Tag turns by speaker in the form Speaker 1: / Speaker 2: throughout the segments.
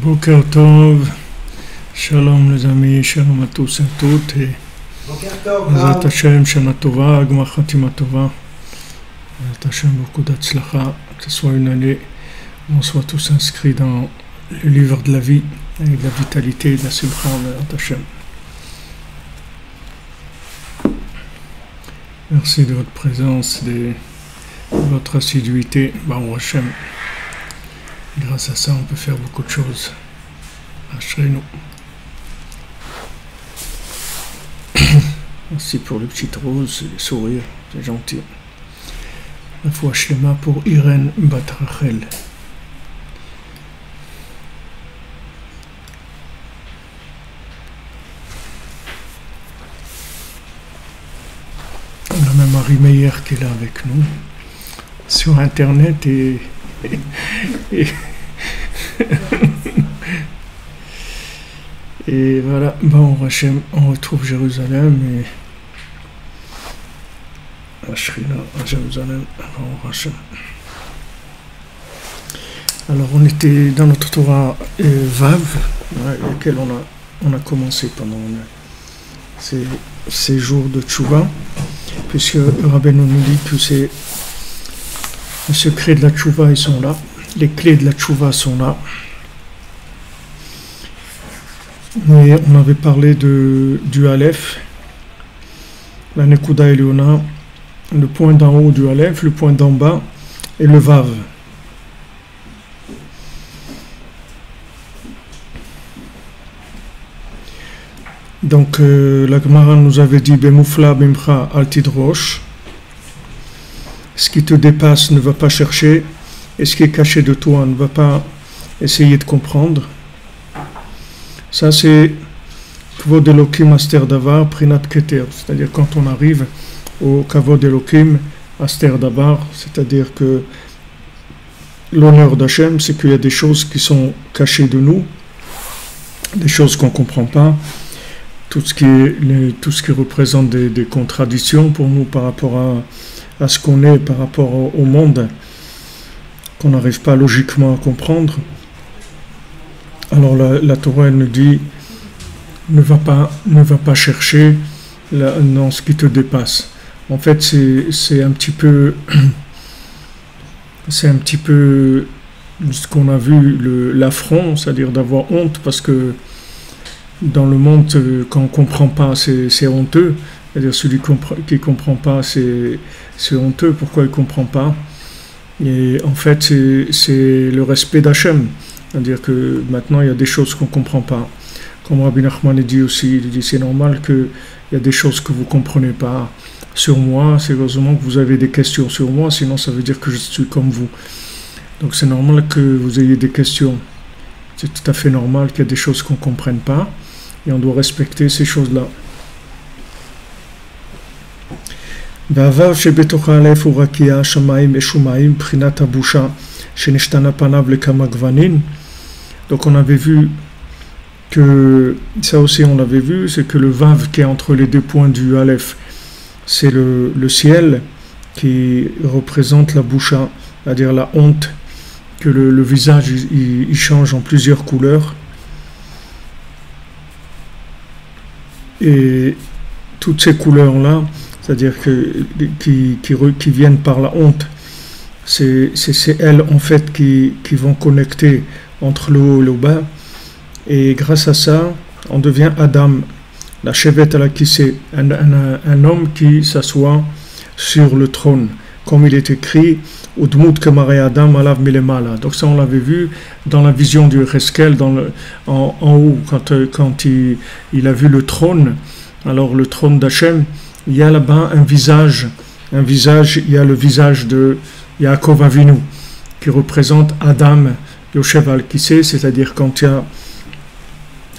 Speaker 1: Boker Tov, Shalom les amis, Shalom à tous et à toutes, et Bezrat Hashem, Shana Tova, Gmar Khatima Tova, Bezrat Hashem, beaucoup d'Atzlacha, que ce soit une année où on soit tous inscrits dans le livre de la vie, avec de la vitalité et de la simcha, Bezrat Hashem. Merci de votre présence, de votre assiduité, Baruch Hashem. Grâce à ça, on peut faire beaucoup de choses. Ashrenu. Merci pour les petites roses, les sourires, c'est gentil. La foi Shlema pour Irène Bat Rachel. On a même Marie Meyer qui est là avec nous, sur Internet et voilà, bon Hachem, on retrouve Jérusalem et la Shrina à Jérusalem, bon Hachem. Alors on était dans notre Torah Vav, lequel on a commencé pendant ces jours de Tchouva, puisque Rabbeinu nous dit que c'est le secret de la Tchouva, ils sont là. Les clés de la Tchouva sont là. Mais on avait parlé du Aleph, la Nekuda Eliona, le point d'en haut du Aleph, le point d'en bas et le Vav. Donc la Gemara nous avait dit Bemoufla Bimcha Altidrosh. Ce qui te dépasse ne va pas chercher, et ce qui est caché de toi ne va pas essayer de comprendre. Ça c'est Kavod Elokim Aster Davar Prinat Keter, c'est-à-dire quand on arrive au Kavod Elokim Aster Davar, c'est-à-dire que l'honneur d'Hachem, c'est qu'il y a des choses qui sont cachées de nous, des choses qu'on ne comprend pas, tout ce qui représente des contradictions pour nous par rapport à ce qu'on est, par rapport au monde, qu'on n'arrive pas logiquement à comprendre. Alors la Torah elle nous dit ne va pas chercher dans ce qui te dépasse. En fait c'est un petit peu ce qu'on a vu, l'affront, c'est-à-dire d'avoir honte, parce que dans le monde quand on ne comprend pas c'est honteux, c'est-à-dire celui qui ne comprend pas c'est honteux. Pourquoi il ne comprend pas? Et en fait c'est le respect d'Hachem. C'est-à-dire que maintenant, il y a des choses qu'on ne comprend pas. Comme Rabbi Nachman dit aussi, il dit c'est normal qu'il y a des choses que vous ne comprenez pas sur moi. C'est heureusement que vous avez des questions sur moi, sinon ça veut dire que je suis comme vous. Donc c'est normal que vous ayez des questions. C'est tout à fait normal qu'il y a des choses qu'on ne comprenne pas. Et on doit respecter ces choses-là. Ba'avav shebetocha alef urakia shamayim eshumayim prinat abusha shenishtana panav lekama gvanin. Donc on avait vu que, ça aussi on l'avait vu, c'est que le Vav qui est entre les deux points du Aleph, c'est le ciel qui représente la boucha, c'est-à-dire la honte, que le visage il change en plusieurs couleurs. Et toutes ces couleurs-là, c'est-à-dire qui viennent par la honte, c'est elles en fait qui vont connecter entre le haut et le bas, et grâce à ça on devient Adam, la chevet à la kissé, un homme qui s'assoit sur le trône, comme il est écrit Udmut Kamare Adam Alav Milemala. Donc ça on l'avait vu dans la vision du Reskel, en haut, quand il a vu le trône. Alors le trône d'Hachem, il y a là-bas un visage, il y a le visage de Yaakov Avinu, qui représente Adam Yoshev al-Kissé, c'est-à-dire quand il y a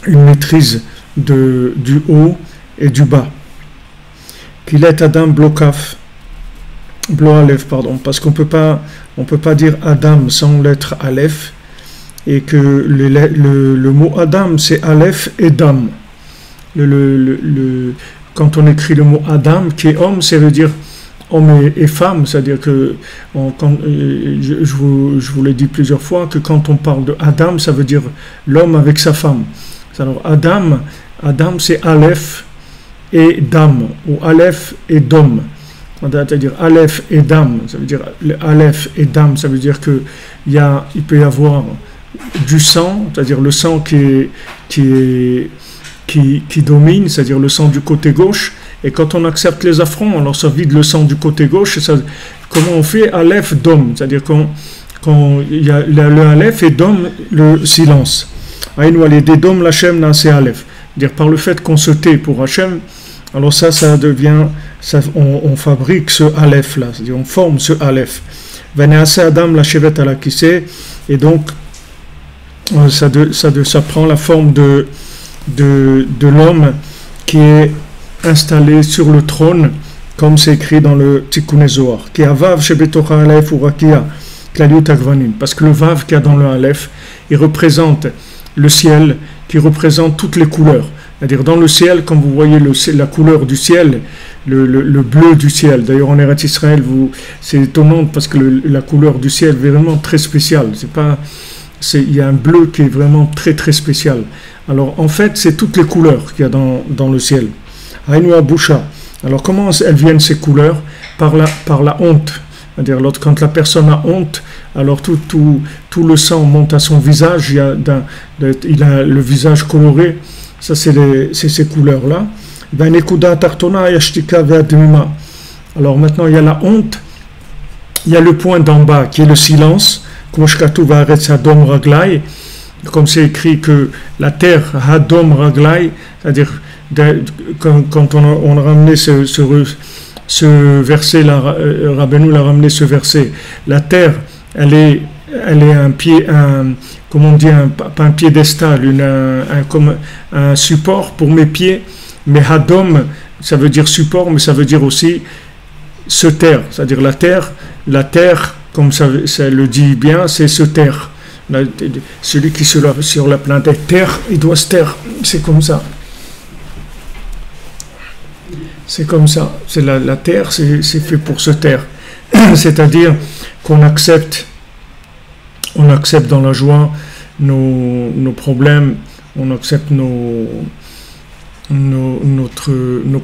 Speaker 1: une maîtrise du haut et du bas. Qu'il est Adam Blokaf, Blo-Aleph, pardon, parce qu'on peut pas dire Adam sans lettre Aleph, et que le mot Adam c'est Aleph et Dam. Quand on écrit le mot Adam qui est homme, ça veut dire hommes et femmes, c'est-à-dire que je vous l'ai dit plusieurs fois que quand on parle de Adam, ça veut dire l'homme avec sa femme. Alors Adam c'est Aleph et Dam, ou Aleph et Dom. C'est-à-dire Aleph et Dam, ça veut dire Aleph et Dam, ça veut dire que il peut y avoir du sang, c'est-à-dire le sang qui domine, c'est-à-dire le sang du côté gauche, et quand on accepte les affronts, alors ça vide le sang du côté gauche, et ça, comment on fait Aleph, Dom, c'est-à-dire quand il y a le Aleph et Dom, le silence. Aïnou des Dom, l'Hachem, là c'est Aleph. Dire par le fait qu'on se tait pour Hachem, alors ça devient, on fabrique ce Aleph là, c'est-à-dire on forme ce Aleph. Venease Adam la chevet à la kissé, et donc ça prend la forme de l'homme qui est installé sur le trône, comme c'est écrit dans le Tikkun Zohar, qui a Vav shebetocha Aleph ou Rakia Klaliut Agvanim, parce que le Vav qu'il y a dans le Aleph, il représente le ciel, qui représente toutes les couleurs. C'est-à-dire dans le ciel, quand vous voyez la couleur du ciel, le bleu du ciel. D'ailleurs en Eretz Israël, c'est étonnant parce que la couleur du ciel est vraiment très spéciale. Il y a un bleu qui est vraiment très très spécial. Alors en fait, c'est toutes les couleurs qu'il y a dans le ciel. Aïnou Aboucha. Alors comment elles viennent ces couleurs? Par la honte. C'est-à-dire quand la personne a honte, alors tout le sang monte à son visage, il a le visage coloré, ça c'est ces couleurs-là. Alors maintenant il y a la honte, il y a le point d'en bas qui est le silence, comme c'est écrit que la terre, Hadom Raglai, c'est-à-dire quand on a ramené ce verset, Rabbeinu l'a ramené ce verset. La terre, elle est comment on dit, pas un piédestal, comme un support pour mes pieds. Mais Hadom, ça veut dire support, mais ça veut dire aussi se taire. C'est-à-dire la terre, comme ça le dit bien, c'est se taire. Celui qui sur la planète Terre, il doit se taire. C'est comme ça. C'est comme ça. C'est la terre, c'est fait pour se taire. C'est-à-dire qu'on accepte dans la joie nos problèmes, on accepte nos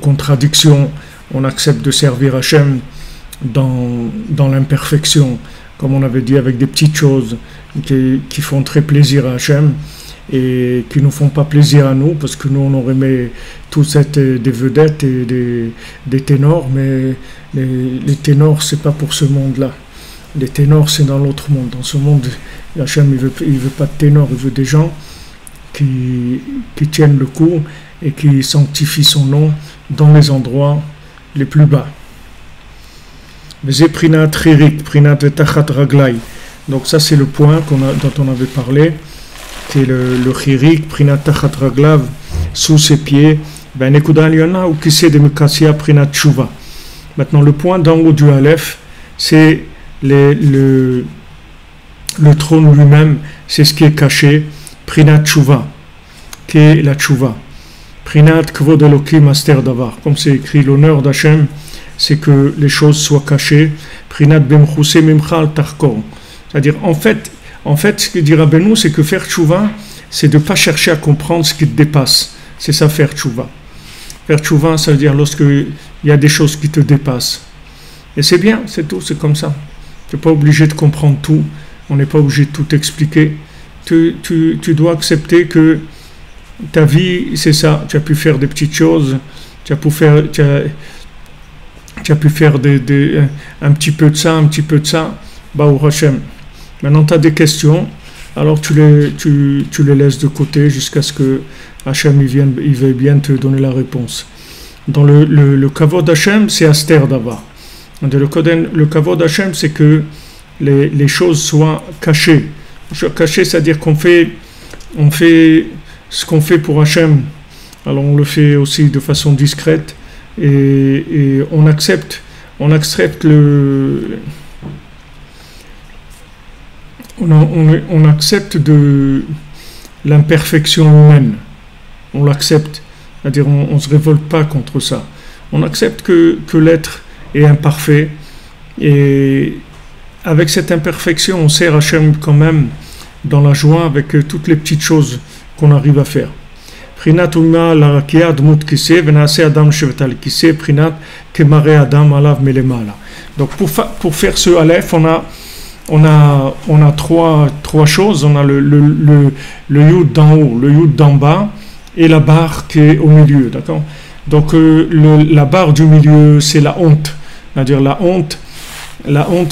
Speaker 1: contradictions, on accepte de servir Hachem dans l'imperfection, comme on avait dit, avec des petites choses qui font très plaisir à Hachem et qui nous font pas plaisir à nous, parce que nous on aurait aimé tous être des vedettes et des ténors, mais les ténors c'est pas pour ce monde-là. Les ténors c'est dans l'autre monde. Dans ce monde, Hachem il veut pas de ténors, il veut des gens qui tiennent le coup et qui sanctifient son nom dans les endroits les plus bas. Donc ça c'est le point dont on avait parlé, c'est le chirik, prinat tachat raglav, sous ses pieds, ben nekuda liona ou kissé de mukassia prinat tshuva. Maintenant le point d'en haut du Aleph, c'est le trône lui-même, c'est ce qui est caché, prinat tshuva, qui est la tshuva. Prinat kvod elokim aster davar, comme c'est écrit, l'honneur d'Hachem, c'est que les choses soient cachées. Prinat bemchuse mimchal tarkor. C'est-à-dire, en fait, ce que dit Rabbeinu, c'est que faire tchouva, c'est de ne pas chercher à comprendre ce qui te dépasse. C'est ça, faire tchouva. Faire tchouva, ça veut dire lorsqu'il y a des choses qui te dépassent. Et c'est bien, c'est tout, c'est comme ça. Tu n'es pas obligé de comprendre tout. On n'est pas obligé de tout expliquer. Tu dois accepter que ta vie, c'est ça. Tu as pu faire des petites choses. Tu as pu faire un petit peu de ça, un petit peu de ça. Baou Hashem. Maintenant, tu as des questions, alors tu les laisses de côté jusqu'à ce que Hachem il veuille bien te donner la réponse. Dans le kavod Hachem, c'est Aster Davar. Le kavod Hachem, c'est que les choses soient cachées. Cachées, c'est-à-dire qu'on fait ce qu'on fait pour Hachem. Alors on le fait aussi de façon discrète et on accepte on accepte de l'imperfection humaine. On l'accepte. C'est-à-dire on ne se révolte pas contre ça. On accepte que l'être et imparfait. Et avec cette imperfection, on sert Hachem quand même dans la joie avec toutes les petites choses qu'on arrive à faire. Prinat Uma Larakia Dmut Kise, Venase Adam Shevetal Kise, Prinat Kemare Adam Alav Melemala. Donc pour faire ce Aleph, on a trois choses. On a le Yud d'en haut, le Yud d'en bas et la barre qui est au milieu. D'accord? Donc la barre du milieu, c'est la honte. C'est-à-dire la honte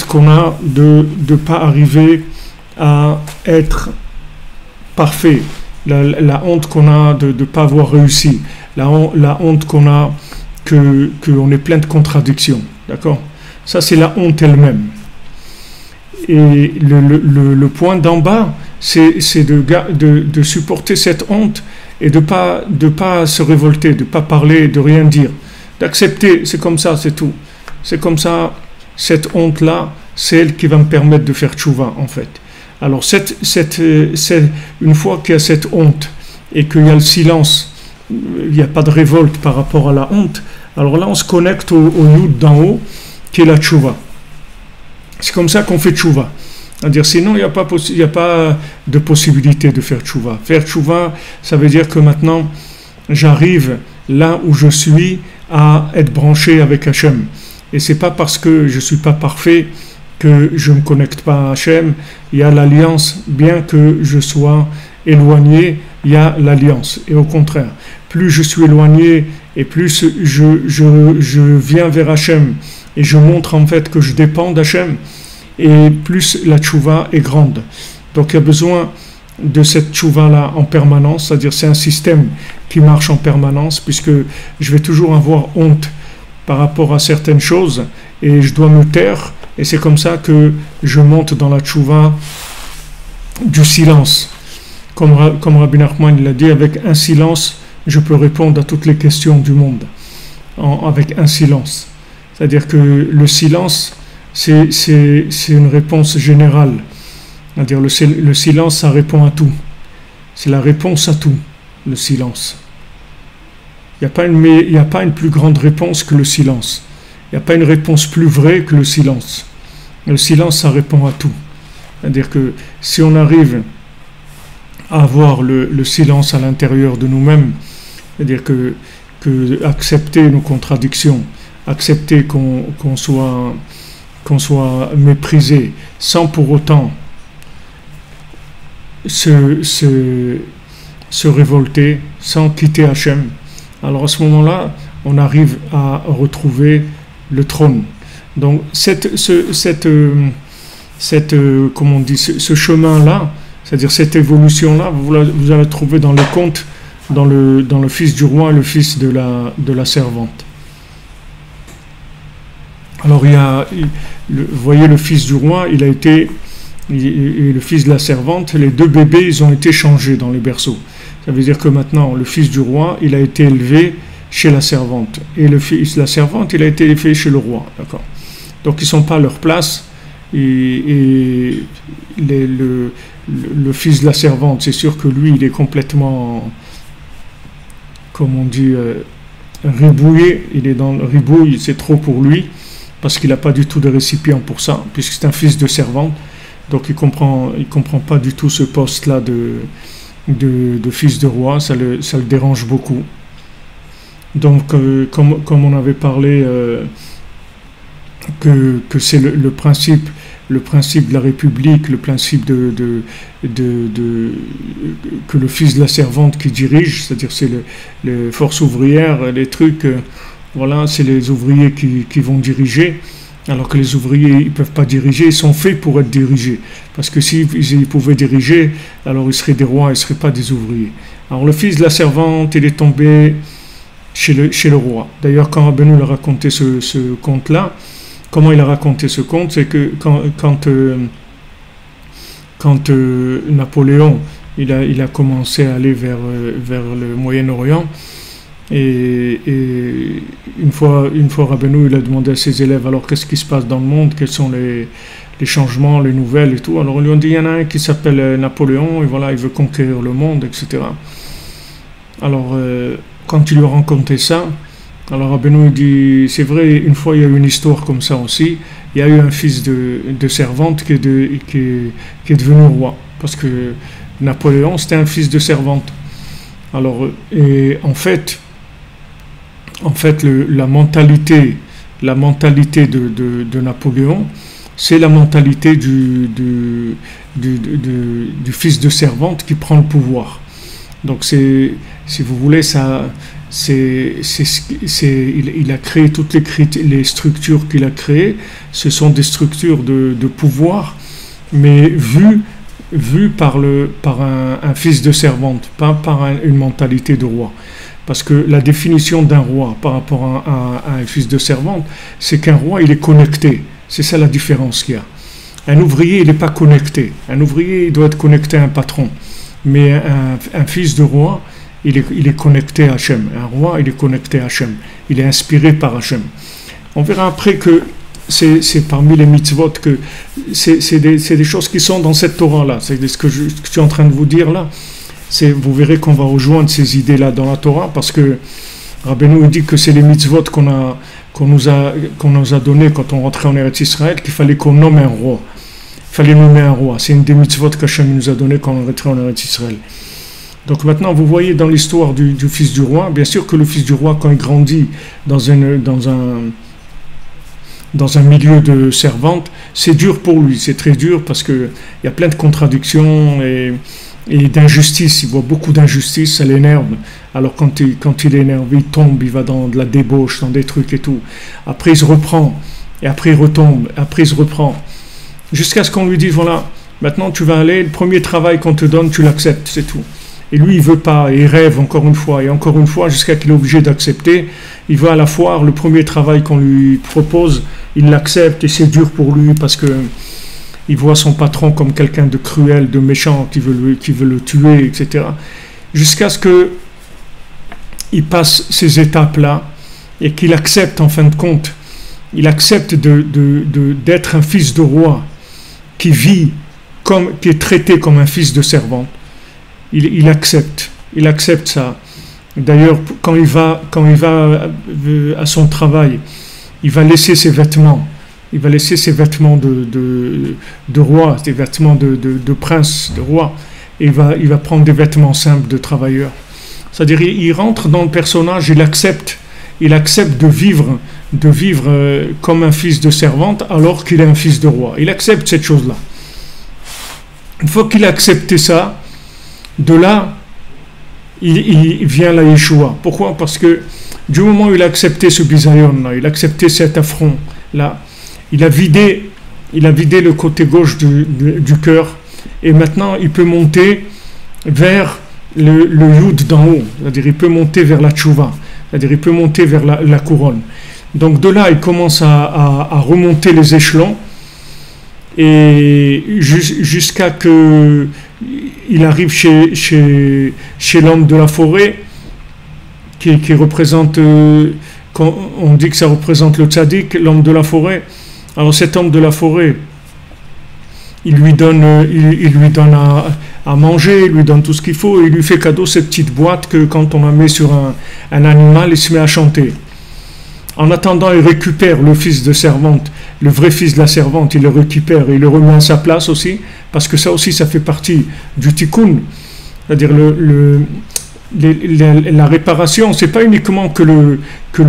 Speaker 1: qu'on a de ne pas arriver à être parfait. La honte qu'on a de ne pas avoir réussi. La honte qu'on a qu'on est plein de contradictions. D'accord? Ça, c'est la honte elle-même. Et le point d'en bas, c'est de supporter cette honte et de pas se révolter, de ne pas parler, de rien dire. D'accepter, c'est comme ça, c'est tout. C'est comme ça, cette honte-là, c'est elle qui va me permettre de faire tchouva, en fait. Alors, une fois qu'il y a cette honte et qu'il y a le silence, il n'y a pas de révolte par rapport à la honte, alors là, on se connecte au yud d'en haut, qui est la tchouva. C'est comme ça qu'on fait tchouva. C'est-à-dire, sinon, il n'y a pas de possibilité de faire tchouva. Faire tchouva, ça veut dire que maintenant, j'arrive là où je suis à être branché avec Hachem. Et c'est pas parce que je ne suis pas parfait que je ne me connecte pas à Hachem. Il y a l'alliance, bien que je sois éloigné, il y a l'alliance. Et au contraire, plus je suis éloigné et plus je viens vers Hachem et je montre en fait que je dépends d'Hachem, et plus la tchouva est grande. Donc il y a besoin de cette tchouva-là en permanence, c'est-à-dire c'est un système qui marche en permanence, puisque je vais toujours avoir honte par rapport à certaines choses, et je dois me taire, et c'est comme ça que je monte dans la tchouva du silence. Comme Rabbi Nachman l'a dit, avec un silence, je peux répondre à toutes les questions du monde, avec un silence. C'est-à-dire que le silence, c'est une réponse générale. C'est-à-dire le silence, ça répond à tout. C'est la réponse à tout, le silence. Il n'y a pas une plus grande réponse que le silence. Il n'y a pas une réponse plus vraie que le silence. Le silence, ça répond à tout. C'est-à-dire que si on arrive à avoir le silence à l'intérieur de nous-mêmes, c'est-à-dire que accepter nos contradictions, accepter qu'on soit méprisé, sans pour autant se révolter, sans quitter Hachem, alors à ce moment-là, on arrive à retrouver le trône. Donc comment on dit, ce chemin-là, c'est-à-dire cette évolution-là, vous allez trouver dans les contes, dans le fils du roi et le fils de la servante. Alors vous voyez, le fils du roi, il a été, et le fils de la servante, les deux bébés, ils ont été changés dans les berceaux. Ça veut dire que maintenant, le fils du roi, il a été élevé chez la servante. Et le fils de la servante, il a été élevé chez le roi. D'accord. Donc, ils ne sont pas à leur place. Et le fils de la servante, c'est sûr que lui, il est complètement, comme on dit, ribouillé. Il est dans le ribouille, c'est trop pour lui, parce qu'il n'a pas du tout de récipient pour ça, puisque c'est un fils de servante. Donc, il comprend pas du tout ce poste-là de fils de roi, ça le dérange beaucoup. Donc, comme on avait parlé, que c'est le principe de la République, le principe que le fils de la servante qui dirige, c'est-à-dire c'est les forces ouvrières, les trucs, voilà, c'est les ouvriers qui vont diriger. Alors que les ouvriers, ils ne peuvent pas diriger, ils sont faits pour être dirigés. Parce que s'ils pouvaient diriger, alors ils seraient des rois, ils ne seraient pas des ouvriers. Alors le fils de la servante, il est tombé chez le roi. D'ailleurs, quand Rabbeinu a raconté ce conte-là, comment il a raconté ce conte, c'est que quand Napoléon il a commencé à aller vers le Moyen-Orient, et une fois Rabbeinu, il a demandé à ses élèves, alors qu'est-ce qui se passe dans le monde, quels sont les changements, les nouvelles et tout. Alors ils lui ont dit, il y en a un qui s'appelle Napoléon, et voilà, il veut conquérir le monde, etc. Alors quand il lui a raconté ça, Alors Rabbeinu dit, c'est vrai, une fois il y a eu une histoire comme ça aussi, il y a eu un fils de servante qui est devenu roi, parce que Napoléon c'était un fils de servante. Alors, et la mentalité de Napoléon, c'est la mentalité du fils de servante qui prend le pouvoir. Donc c'est, si vous voulez, ça, il a créé toutes les structures qu'il a créées. Ce sont des structures de pouvoir, mais vues par un fils de servante, pas par une mentalité de roi. Parce que la définition d'un roi par rapport à un fils de servante, c'est qu'un roi, il est connecté. C'est ça la différence qu'il y a. Un ouvrier, il n'est pas connecté. Un ouvrier, il doit être connecté à un patron. Mais un fils de roi, il est connecté à Hachem. Un roi, il est connecté à Hachem. Il est inspiré par Hachem. On verra après que c'est parmi les mitzvot que c'est des choses qui sont dans cette Torah-là. C'est ce que je suis en train de vous dire là. Vous verrez qu'on va rejoindre ces idées-là dans la Torah parce que Rabbeinu dit que c'est les mitzvot qu'on nous a donné quand on rentrait en Eretz Israël, qu'il fallait qu'on nomme un roi. Il fallait nommer un roi. C'est une des mitzvot qu'Hachem nous a donné quand on rentrait en Eretz Israël. Donc maintenant, vous voyez dans l'histoire du fils du roi, bien sûr que le fils du roi, quand il grandit dans un milieu de servante, c'est dur pour lui, c'est très dur parce qu'il y a plein de contradictions et d'injustice, il voit beaucoup d'injustice, ça l'énerve. Alors quand il est énervé, il tombe, il va dans de la débauche, dans des trucs et tout. Après il se reprend, et après il retombe, et après il se reprend. Jusqu'à ce qu'on lui dise, voilà, maintenant tu vas aller, le premier travail qu'on te donne, tu l'acceptes, c'est tout. Et lui, il veut pas, et il rêve encore une fois, jusqu'à qu'il est obligé d'accepter. Il va à la foire, le premier travail qu'on lui propose, il l'accepte, et c'est dur pour lui, parce que il voit son patron comme quelqu'un de cruel, de méchant, qui veut le tuer, etc. Jusqu'à ce qu'il passe ces étapes-là et qu'il accepte, en fin de compte, il accepte d'être un fils de roi qui est traité comme un fils de servante. Il accepte ça. D'ailleurs, quand il va à son travail, il va laisser ses vêtements. Il va laisser ses vêtements de roi, des vêtements de prince, de roi, et il va prendre des vêtements simples de travailleur. C'est-à-dire, il rentre dans le personnage, il accepte de vivre comme un fils de servante alors qu'il est un fils de roi. Il accepte cette chose-là. Une fois qu'il a accepté ça, de là, il vient la Yeshua. Pourquoi? Parce que du moment où il a accepté ce bisayon-là, il a accepté cet affront-là, il a vidé le côté gauche du cœur, et maintenant il peut monter vers le Yud d'en haut, c'est-à-dire il peut monter vers la Tchouva, c'est-à-dire il peut monter vers la couronne. Donc de là il commence à remonter les échelons, et jusqu'à que il arrive chez l'homme de la forêt, qui représente, on dit que ça représente le tzaddik, l'homme de la forêt. Alors cet homme de la forêt, il lui donne à manger, il lui donne tout ce qu'il faut, et il lui fait cadeau cette petite boîte que quand on la met sur un animal, il se met à chanter. En attendant, il récupère le fils de servante, le vrai fils de la servante, il le récupère et il le remet à sa place aussi, parce que ça aussi, ça fait partie du tikkun, c'est-à-dire la réparation, c'est pas uniquement que le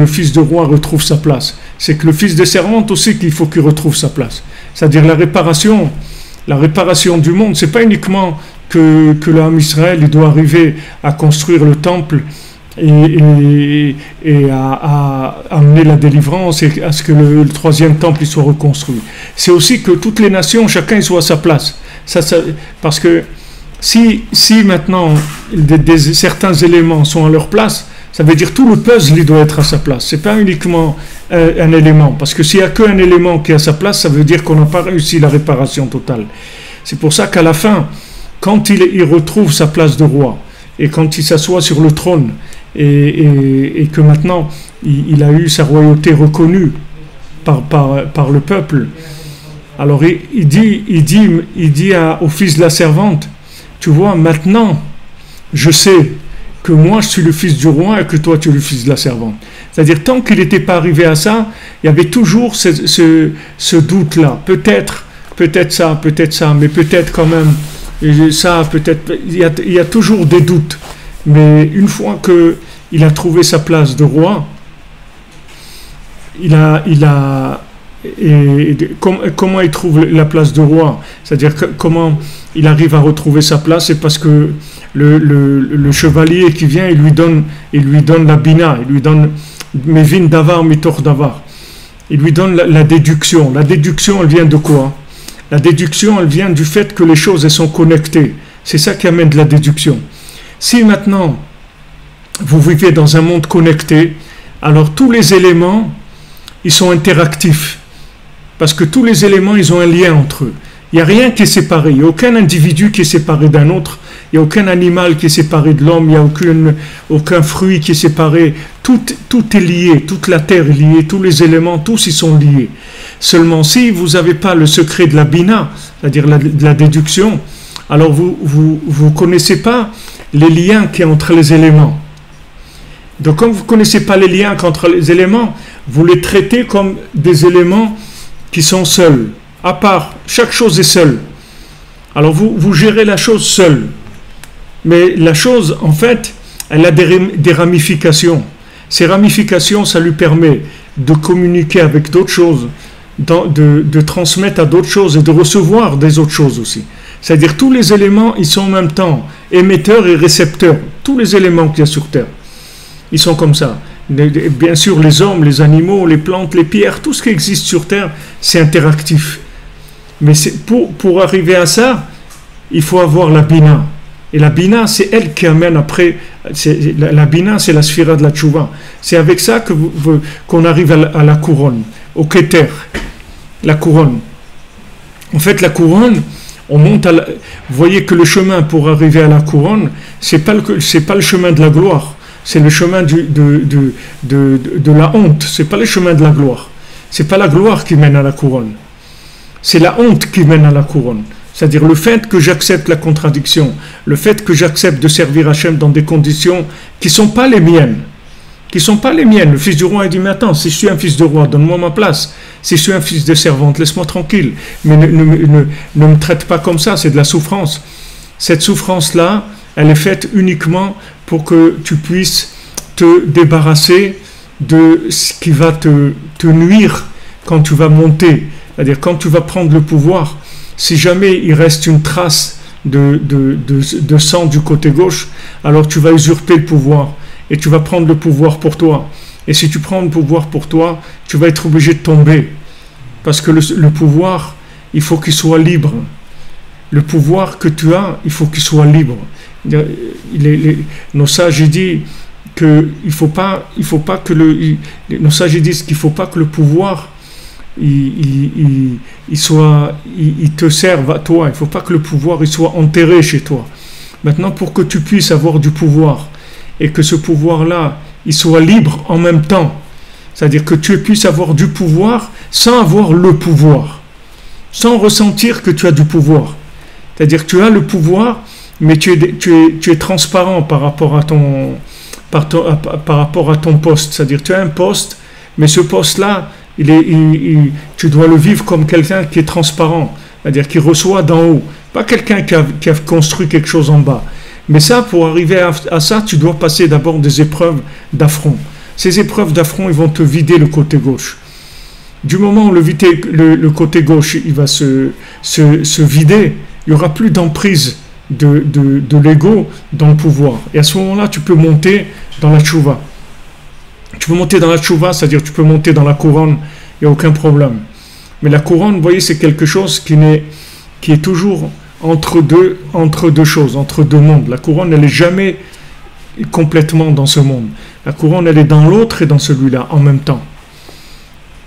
Speaker 1: fils de roi retrouve sa place, c'est que le fils de servante aussi qu'il faut qu'il retrouve sa place. C'est-à-dire la réparation du monde, c'est pas uniquement que l'homme Israël il doit arriver à construire le temple et à amener la délivrance et à ce que le troisième temple il soit reconstruit. C'est aussi que toutes les nations, chacun il soit à sa place. Parce que si maintenant certains éléments sont à leur place, ça veut dire tout le puzzle il doit être à sa place. C'est pas uniquement un élément, parce que s'il n'y a qu'un élément qui est à sa place, ça veut dire qu'on n'a pas réussi la réparation totale. C'est pour ça qu'à la fin, quand il retrouve sa place de roi et quand il s'assoit sur le trône et que maintenant il a eu sa royauté reconnue par le peuple, alors il dit au fils de la servante, tu vois, maintenant, je sais que moi je suis le fils du roi et que toi tu es le fils de la servante. C'est-à-dire, tant qu'il n'était pas arrivé à ça, il y avait toujours ce doute-là. Peut-être ça, mais peut-être quand même, et ça, peut-être. Il y a toujours des doutes. Mais une fois qu'il a trouvé sa place de roi, comment il trouve la place de roi, c'est-à-dire comment il arrive à retrouver sa place, c'est parce que le chevalier qui vient, il lui donne la bina, il lui donne Mevin davar mitor davar, il lui donne la déduction. La déduction, elle vient de quoi? La déduction, elle vient du fait que les choses, elles sont connectées. C'est ça qui amène de la déduction. Si maintenant vous vivez dans un monde connecté, alors tous les éléments, ils sont interactifs. Parce que tous les éléments, ils ont un lien entre eux. Il n'y a rien qui est séparé. Il n'y a aucun individu qui est séparé d'un autre. Il n'y a aucun animal qui est séparé de l'homme. Il n'y a aucun fruit qui est séparé. Tout est lié. Toute la terre est liée. Tous les éléments, tous ils sont liés. Seulement, si vous n'avez pas le secret de la bina, c'est-à-dire de la déduction, alors vous ne connaissez pas les liens qu'il y a entre les éléments. Donc, comme vous ne connaissez pas les liens entre les éléments, vous les traitez comme des éléments qui sont seuls, à part. Chaque chose est seule. Alors vous gérez la chose seule. Mais la chose, en fait, elle a des ramifications. Ces ramifications, ça lui permet de communiquer avec d'autres choses, de transmettre à d'autres choses et de recevoir des autres choses aussi. C'est-à-dire tous les éléments, ils sont en même temps émetteurs et récepteurs. Tous les éléments qu'il y a sur Terre, ils sont comme ça. Bien sûr, les hommes, les animaux, les plantes, les pierres, tout ce qui existe sur Terre, c'est interactif. Mais pour arriver à ça, il faut avoir la bina. Et la bina, c'est elle qui amène après. La bina, c'est la sphira de la tchouva. C'est avec ça qu'on arrive à la couronne, au keter, la couronne. En fait, la couronne, on monte à vous voyez que le chemin pour arriver à la couronne, c'est pas le chemin de la gloire. C'est le chemin de la honte. C'est pas le chemin de la gloire. C'est pas la gloire qui mène à la couronne. C'est la honte qui mène à la couronne. C'est-à-dire le fait que j'accepte la contradiction, le fait que j'accepte de servir Hachem dans des conditions qui sont pas les miennes. Le fils du roi, il dit, mais attends, si je suis un fils de roi, donne-moi ma place. Si je suis un fils de servante, laisse-moi tranquille. Mais ne me traite pas comme ça, c'est de la souffrance. Cette souffrance-là, elle est faite uniquement pour que tu puisses te débarrasser de ce qui va te nuire quand tu vas monter. C'est-à-dire quand tu vas prendre le pouvoir, si jamais il reste une trace de sang du côté gauche, alors tu vas usurper le pouvoir et tu vas prendre le pouvoir pour toi. Et si tu prends le pouvoir pour toi, tu vas être obligé de tomber. Parce que le pouvoir, il faut qu'il soit libre. Le pouvoir que tu as, il faut qu'il soit libre. Nos sages disent qu'il faut pas que nos sages disent qu'il faut pas que le pouvoir il te serve à toi. Il faut pas que le pouvoir il soit enterré chez toi. Maintenant, pour que tu puisses avoir du pouvoir et que ce pouvoir-là il soit libre en même temps, c'est-à-dire que tu puisses avoir du pouvoir sans avoir le pouvoir, sans ressentir que tu as du pouvoir. C'est-à-dire que tu as le pouvoir, mais tu es transparent par rapport à ton poste. C'est-à-dire que tu as un poste, mais ce poste-là, tu dois le vivre comme quelqu'un qui est transparent. C'est-à-dire qui reçoit d'en haut. Pas quelqu'un qui a construit quelque chose en bas. Mais ça, pour arriver à ça, tu dois passer d'abord des épreuves d'affront. Ces épreuves d'affront, ils vont te vider le côté gauche. Du moment où le côté gauche il va se vider, il n'y aura plus d'emprise de l'ego dans le pouvoir. Et à ce moment-là, tu peux monter dans la tchouva. Tu peux monter dans la tchouva, c'est-à-dire tu peux monter dans la couronne, il n'y a aucun problème. Mais la couronne, vous voyez, c'est quelque chose qui est toujours entre deux choses, entre deux mondes. La couronne, elle n'est jamais complètement dans ce monde. La couronne, elle est dans l'autre et dans celui-là, en même temps.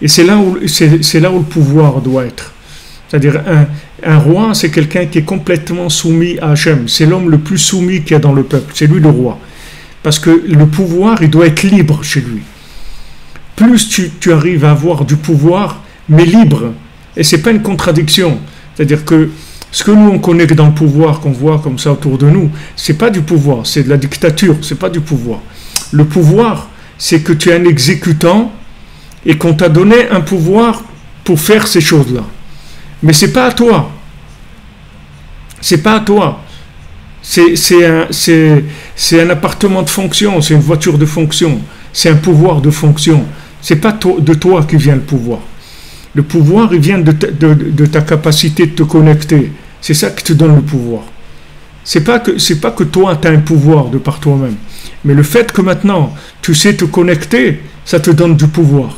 Speaker 1: Et c'est là où le pouvoir doit être. C'est-à-dire, un roi, c'est quelqu'un qui est complètement soumis à Hachem. C'est l'homme le plus soumis qu'il y a dans le peuple. C'est lui le roi. Parce que le pouvoir, il doit être libre chez lui. Plus tu arrives à avoir du pouvoir, mais libre. Et ce n'est pas une contradiction. C'est-à-dire que Ce que nous on connaît dans le pouvoir, qu'on voit comme ça autour de nous, c'est pas du pouvoir, c'est de la dictature, c'est pas du pouvoir. Le pouvoir, c'est que tu es un exécutant et qu'on t'a donné un pouvoir pour faire ces choses-là. Mais c'est pas à toi. C'est pas à toi. C'est un appartement de fonction, c'est une voiture de fonction, c'est un pouvoir de fonction. C'est pas de toi qui vient le pouvoir. Le pouvoir, il vient de ta capacité de te connecter. C'est ça qui te donne le pouvoir. C'est pas que toi, tu as un pouvoir de par toi-même. Mais le fait que maintenant, tu sais te connecter, ça te donne du pouvoir.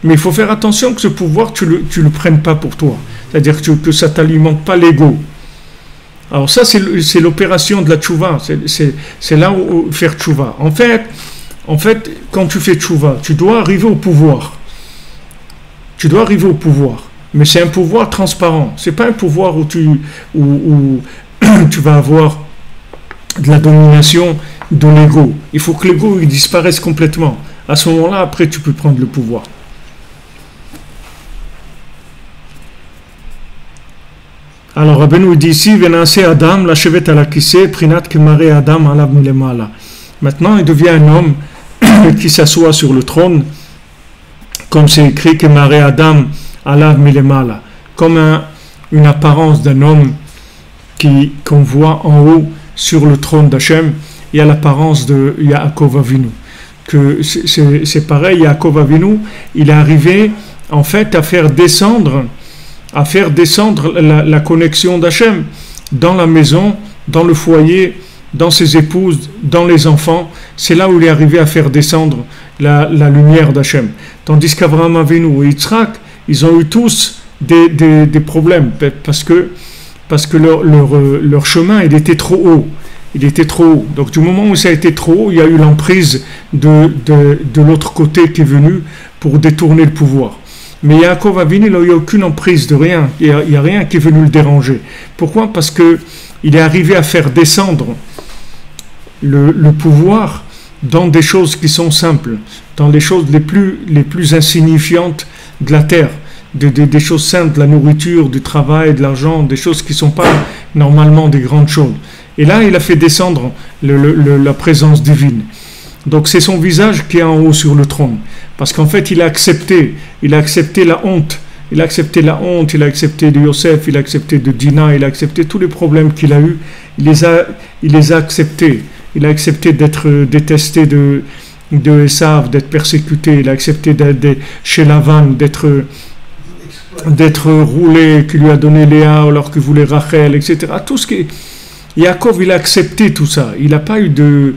Speaker 1: Mais il faut faire attention que ce pouvoir, tu le prennes pas pour toi. C'est-à-dire que ça t'alimente pas l'ego. Alors ça, c'est l'opération de la tchouva. C'est là où faire tchouva. En fait, quand tu fais tchouva, tu dois arriver au pouvoir. Tu dois arriver au pouvoir. Mais c'est un pouvoir transparent. C'est pas un pouvoir où tu vas avoir de la domination de l'ego. Il faut que l'ego il disparaisse complètement. À ce moment-là, après, tu peux prendre le pouvoir. Alors, Rabbeinu dit ici, Venanse Adam, la chevette à la kissé, Prinat Kemare Adam alav milemala. Maintenant, il devient un homme qui s'assoit sur le trône, comme c'est écrit Kemare Adam alav milemala, comme une apparence d'un homme qu'on voit en haut sur le trône d'Hachem. Il y a l'apparence de Yaakov Avinu. Que c'est pareil, Yaakov Avinu, il est arrivé en fait à faire descendre la connexion d'Hachem dans la maison, dans le foyer, dans ses épouses, dans les enfants. C'est là où il est arrivé à faire descendre la lumière d'Hachem. Tandis qu'Abraham Avinu et Yitzhak, ils ont eu tous des problèmes parce que leur chemin il était trop haut. Il était trop haut. Donc du moment où ça a été trop haut, il y a eu l'emprise de l'autre côté qui est venu pour détourner le pouvoir. Mais Yaakov Avinu, il n'a eu aucune emprise de rien. Il n'y a rien qui est venu le déranger. Pourquoi ? Parce qu'il est arrivé à faire descendre le pouvoir dans des choses qui sont simples, dans les choses les plus insignifiantes de la terre, des choses simples, de la nourriture, du travail, de l'argent, des choses qui ne sont pas normalement des grandes choses. Et là, il a fait descendre la présence divine. Donc c'est son visage qui est en haut sur le trône. Parce qu'en fait, il a accepté la honte. Il a accepté la honte, il a accepté de Yosef, il a accepté de Dina, il a accepté tous les problèmes qu'il a eus. Il les a acceptés. Il a accepté d'être détesté de Esav, d'être persécuté. Il a accepté d'être chez Lavan, d'être roulé, qui lui a donné Léa alors qu'il voulait Rachel, etc. Tout ce qui... Yaakov, il a accepté tout ça. Il n'a pas eu de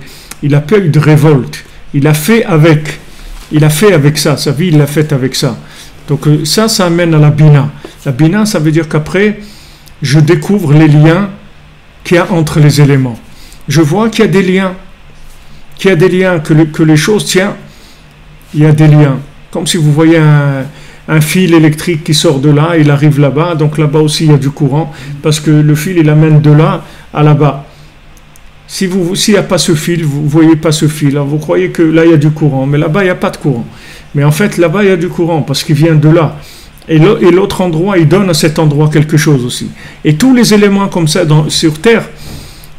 Speaker 1: révolte. Il a fait avec ça. Sa vie, il l'a faite avec ça. Donc ça amène à la bina. La bina, ça veut dire qu'après, je découvre les liens qu'il y a entre les éléments. Je vois qu'il y a des liens. Que les choses, tiens, il y a des liens. Comme si vous voyez un fil électrique qui sort de là, il arrive là-bas, donc là-bas aussi il y a du courant, parce que le fil, il amène de là à là-bas. S'il n'y a pas ce fil, vous ne voyez pas ce fil, alors vous croyez que là il y a du courant, mais là-bas il n'y a pas de courant. Mais en fait là-bas il y a du courant, parce qu'il vient de là. Et l'autre endroit, il donne à cet endroit quelque chose aussi. Et tous les éléments comme ça sur Terre,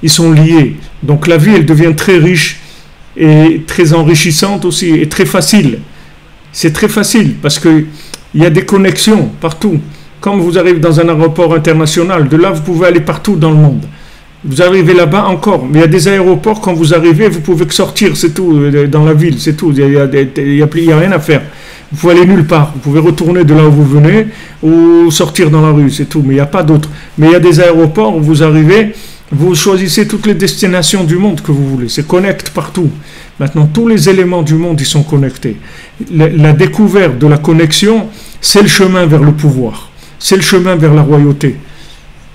Speaker 1: ils sont liés. Donc la vie, elle devient très riche et très enrichissante aussi, et très facile. C'est très facile, parce qu'il y a des connexions partout. Comme vous arrivez dans un aéroport international, de là vous pouvez aller partout dans le monde. Vous arrivez là-bas encore, mais il y a des aéroports, quand vous arrivez, vous pouvez que sortir, c'est tout, dans la ville, c'est tout, il n'y a rien à faire. Vous pouvez aller nulle part, vous pouvez retourner de là où vous venez, ou sortir dans la rue, c'est tout, mais il n'y a pas d'autre. Mais il y a des aéroports où vous arrivez, vous choisissez toutes les destinations du monde que vous voulez, c'est connecté partout. Maintenant, tous les éléments du monde, ils sont connectés. La découverte de la connexion, c'est le chemin vers le pouvoir, c'est le chemin vers la royauté.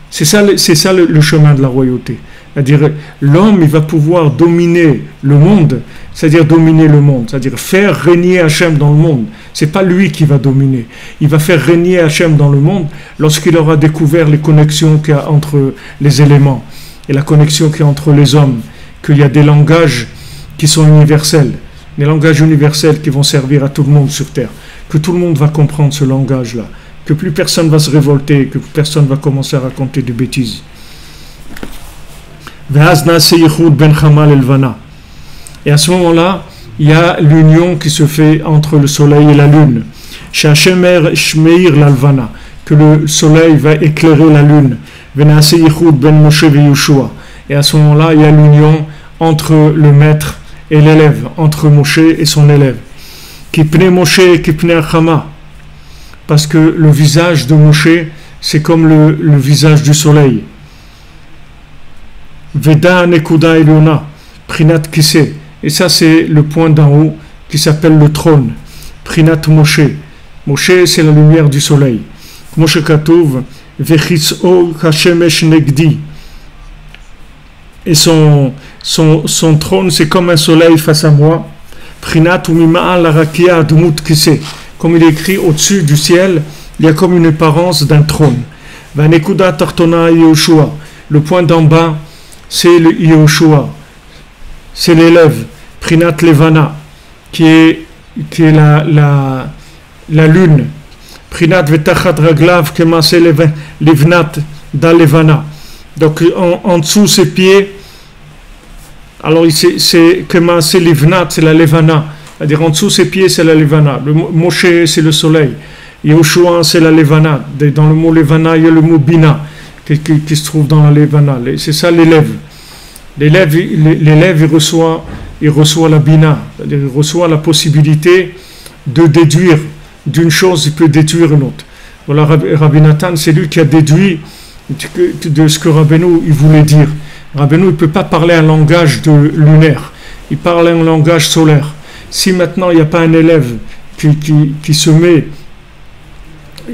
Speaker 1: C'est ça le chemin de la royauté. C'est-à-dire, l'homme, il va pouvoir dominer le monde, c'est-à-dire dominer le monde, c'est-à-dire faire régner Hachem dans le monde. C'est pas lui qui va dominer. Il va faire régner Hachem dans le monde lorsqu'il aura découvert les connexions qu'il y a entre les éléments et la connexion qu'il y a entre les hommes, qu'il y a des langages qui sont universels, des langages universels qui vont servir à tout le monde sur Terre, que tout le monde va comprendre ce langage-là, que plus personne va se révolter, que plus personne va commencer à raconter des bêtises. Et à ce moment-là, il y a l'union qui se fait entre le soleil et la lune. Que le soleil va éclairer la lune. Et à ce moment-là, il y a l'union entre le maître et l'élève, entre Moshe et son élève. Parce que le visage de Moshe, c'est comme le visage du soleil. Veda Nekuda Eliona, Prinat Kise. Et ça, c'est le point d'en haut qui s'appelle le trône. Prinat Moshe. Moshe, c'est la lumière du soleil. Moshe Katouv, Vechitso Kashemesh Negdi. Et son trône, c'est comme un soleil face à moi. Prinat Umima Larakia Dmut Kise. Comme il est écrit au-dessus du ciel, il y a comme une apparence d'un trône. Vanekuda Tartona Yehoshua. Le point d'en bas, c'est le Yehoshua. C'est l'élève. Prinat Levana, qui est la lune. Prinat Vetachat Raglav, Kemase Levnat da Levana. Donc en dessous ses pieds, alors c'est Kemase Levnat, c'est la Levana. C'est-à-dire en dessous ses pieds, c'est la Levana. Le Moshe, c'est le soleil. Yehoshua, c'est la Levana. Dans le mot Levana, il y a le mot Bina qui se trouve dans la Levana. C'est ça l'élève. L'élève, il reçoit la Bina. C'est-à-dire il reçoit la possibilité de déduire d'une chose, il peut déduire une autre. Voilà, Rabbi Nathan, c'est lui qui a déduit de ce que Rabbeinu il voulait dire. Rabbeinu ne peut pas parler un langage lunaire. Il parle un langage solaire. Si maintenant il n'y a pas un élève qui se met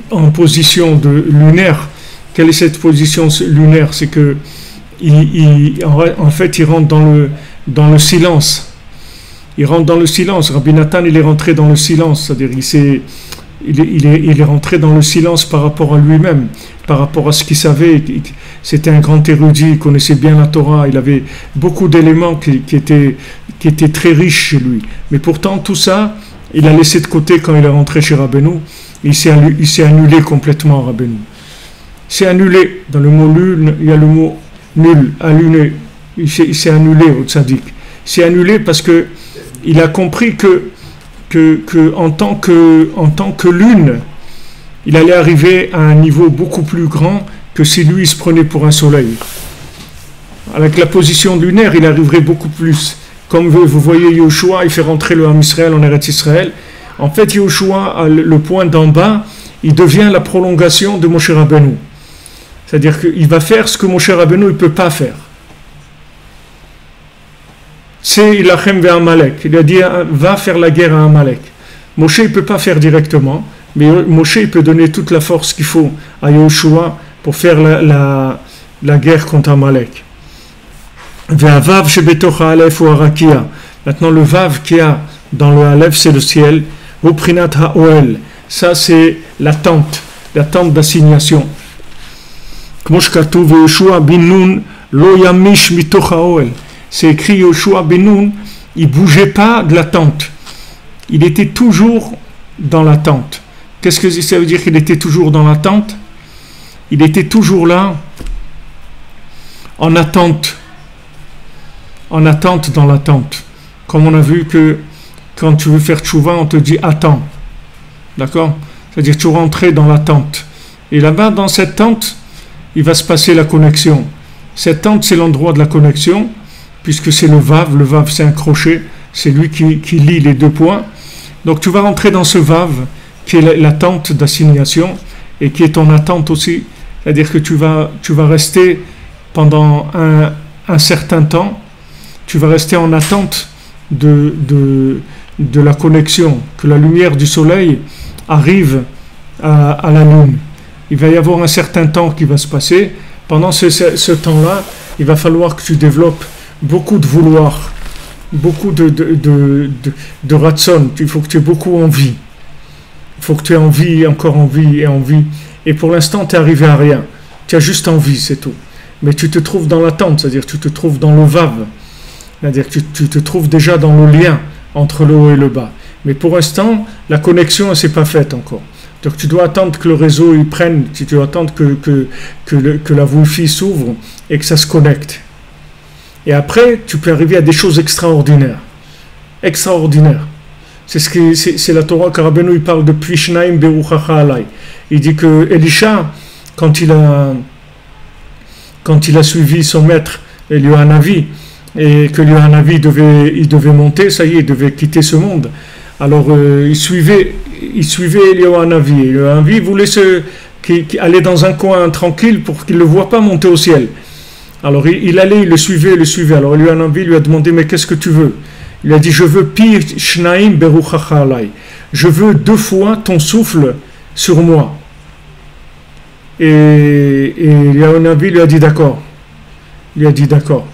Speaker 1: en position de lunaire, quelle est cette position lunaire? C'est que en fait il rentre dans le silence. Il rentre dans le silence. Rabbi Nathan, il est rentré dans le silence, c'est-à-dire il est rentré dans le silence par rapport à lui-même, par rapport à ce qu'il savait. C'était un grand érudit, il connaissait bien la Torah, il avait beaucoup d'éléments qui étaient très riches chez lui. Mais pourtant, tout ça, il a laissé de côté quand il est rentré chez Rabbeinu. Il s'est annulé complètement, Rabbeinu. Il s'est annulé. Dans le mot nul, il y a le mot nul, annulé. Il s'est annulé au tzaddik. Il s'est annulé parce que il a compris que en tant que lune, il allait arriver à un niveau beaucoup plus grand que si lui il se prenait pour un soleil. Avec la position lunaire, il arriverait beaucoup plus. Comme vous voyez Yehoshua, il fait rentrer le Ham Israël en Eretz Israël. En fait, Yehoshua, le point d'en bas, il devient la prolongation de Moshe Rabbeinu. C'est-à-dire qu'il va faire ce que Moshe Rabbeinu ne peut pas faire. C'est Ilachem ve Amalek. Il a dit va faire la guerre à Amalek. Moshe ne peut pas faire directement, mais Moshe il peut donner toute la force qu'il faut à Yehoshua pour faire la guerre contre Amalek. Maintenant le vav qu'il y a dans le Aleph, c'est le ciel. Voprinat ha'oel. Ça c'est la tente d'assignation. C'est écrit Yoshua ben Nun, il ne bougeait pas de la tente. Il était toujours dans la tente. Qu'est-ce que ça veut dire qu'il était toujours dans la tente? Il était toujours là, en attente dans la tente. Comme on a vu que quand tu veux faire tchouva, on te dit attends. D'accord? C'est-à-dire tu rentres dans la tente. Et là-bas, dans cette tente, il va se passer la connexion. Cette tente, c'est l'endroit de la connexion, puisque c'est le vav. Le vav, c'est un crochet. C'est lui qui lie les deux points. Donc tu vas rentrer dans ce vav, qui est la tente d'assignation, et qui est ton attente aussi. C'est-à-dire que tu vas rester pendant un certain temps, tu vas rester en attente de la connexion, que la lumière du soleil arrive à la lune. Il va y avoir un certain temps qui va se passer. Pendant ce temps-là, il va falloir que tu développes beaucoup de vouloir, beaucoup de ratson. Il faut que tu aies beaucoup envie. Il faut que tu aies envie, encore envie et envie. Et pour l'instant, tu es arrivé à rien. Tu as juste envie, c'est tout. Mais tu te trouves dans l'attente, c'est-à-dire que tu te trouves dans le vav. C'est-à-dire que tu te trouves déjà dans le lien entre le haut et le bas. Mais pour l'instant, la connexion ne s'est pas faite encore. Donc tu dois attendre que le réseau il prenne, tu dois attendre que la Wi-Fi s'ouvre et que ça se connecte. Et après, tu peux arriver à des choses extraordinaires. Extraordinaires. C'est la Torah qu'Rabbeinu il parle de Pishnaim Beruchacha Alai. Il dit que Elisha, quand il a suivi son maître, Eliyahu, et que Eliyahu devait monter, ça y est, il devait quitter ce monde. Alors il suivait Eliyahu. Eliyahu voulait aller dans un coin tranquille pour qu'il ne le voie pas monter au ciel. Alors il allait, il le suivait. Alors Eliyahu lui a demandé, mais qu'est-ce que tu veux? Il a dit, je veux pi shnaim beruchacha alai. Je veux 2 fois ton souffle sur moi. Et Eliyahu lui a dit d'accord. Il a dit d'accord.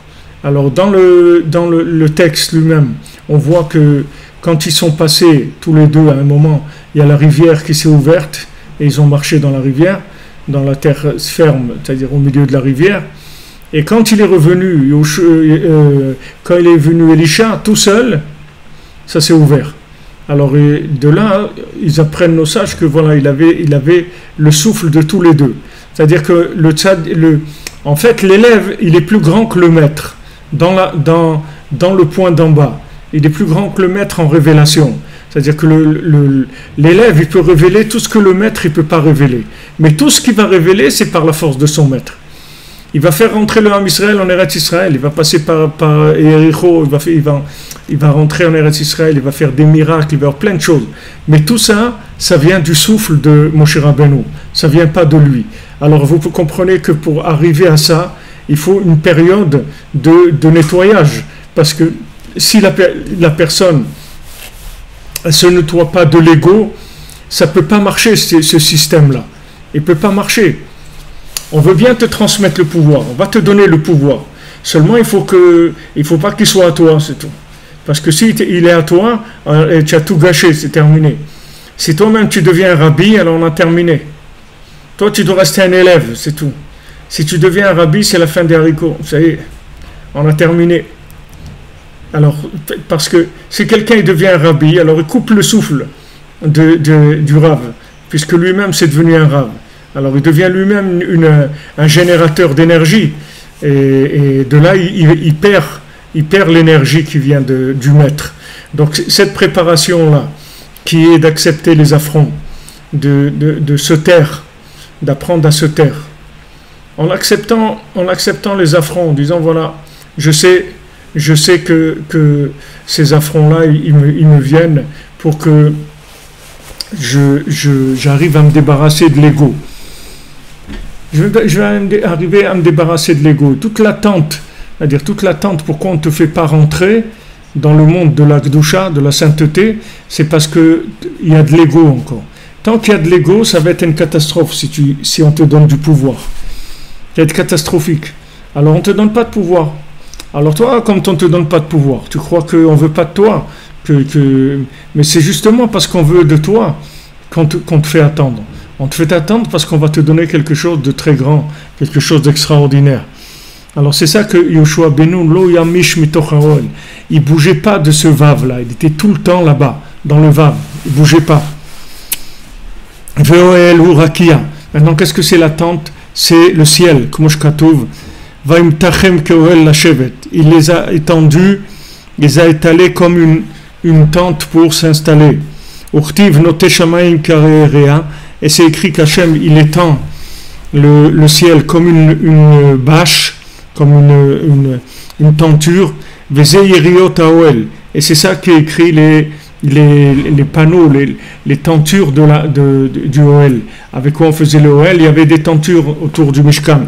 Speaker 1: Alors dans le texte lui-même, on voit que quand ils sont passés tous les deux à un moment, il y a la rivière qui s'est ouverte et ils ont marché dans la rivière, dans la terre ferme, c'est-à-dire au milieu de la rivière. Et quand il est revenu, quand il est venu Elisha tout seul, ça s'est ouvert. Alors de là, ils apprennent nos sages que voilà, il avait le souffle de tous les deux. C'est-à-dire que en fait, l'élève, il est plus grand que le maître dans le point d'en bas. Il est plus grand que le maître en révélation. C'est-à-dire que l'élève, il peut révéler tout ce que le maître, il ne peut pas révéler. Mais tout ce qu'il va révéler, c'est par la force de son maître. Il va faire rentrer le Ham Israël en Eretz Israël. Il va passer par Yericho. Il va rentrer en Eretz Israël. Il va faire des miracles. Il va faire plein de choses. Mais tout ça, ça vient du souffle de Moshe Rabbeinu. Ça ne vient pas de lui. Alors vous comprenez que pour arriver à ça, il faut une période de nettoyage. Parce que si la personne ne se nettoie pas de l'ego, ça ne peut pas marcher ce système-là. Il ne peut pas marcher. On veut bien te transmettre le pouvoir, on va te donner le pouvoir. Seulement, il ne faut pas qu'il soit à toi, c'est tout. Parce que si il est à toi, tu as tout gâché, c'est terminé. Si toi-même tu deviens un rabbi, alors on a terminé. Toi, tu dois rester un élève, c'est tout. Si tu deviens un rabbi, c'est la fin des haricots. Ça y est, on a terminé. Alors, parce que si quelqu'un devient un rabbi, alors il coupe le souffle du rav, puisque lui-même c'est devenu un rav. Alors il devient lui-même un générateur d'énergie. Et de là, il perd l'énergie qui vient du maître. Donc cette préparation-là, qui est d'accepter les affronts, de se taire, d'apprendre à se taire, en acceptant les affronts, en disant voilà, je sais que ces affronts-là, ils me viennent pour que j'arrive à me débarrasser de l'ego. Je vais arriver à me débarrasser de l'ego. Toute l'attente, c'est-à-dire toute l'attente pourquoi on ne te fait pas rentrer dans le monde de la Gdusha, de la sainteté, c'est parce qu'il y a de l'ego encore. Tant qu'il y a de l'ego, ça va être une catastrophe si on te donne du pouvoir. Ça va être catastrophique. Alors on ne te donne pas de pouvoir. Alors toi, comme on ne te donne pas de pouvoir, tu crois qu'on ne veut pas de toi, mais c'est justement parce qu'on veut de toi qu'on te fait attendre. On te fait attendre parce qu'on va te donner quelque chose de très grand, quelque chose d'extraordinaire. Alors c'est ça que Yoshua Benu, lo yamish mitoch haoel, il ne bougeait pas de ce vave-là, il était tout le temps là-bas, dans le vave, il ne bougeait pas. Ve'oel ou rakia. Maintenant, qu'est-ce que c'est la tente? C'est le ciel, comme je katouv. Vaim tachem keoel la shevet. Il les a étendus, il les a étalés comme une tente pour s'installer. Urtiv note shamaim karerea. Et c'est écrit qu'Hachem, il étend le ciel comme une bâche, comme une tenture. Veze yeriot haoel. Et c'est ça qui est écrit les panneaux, les tentures du Ohel. Avec quoi on faisait le Ohel? Il y avait des tentures autour du Mishkan.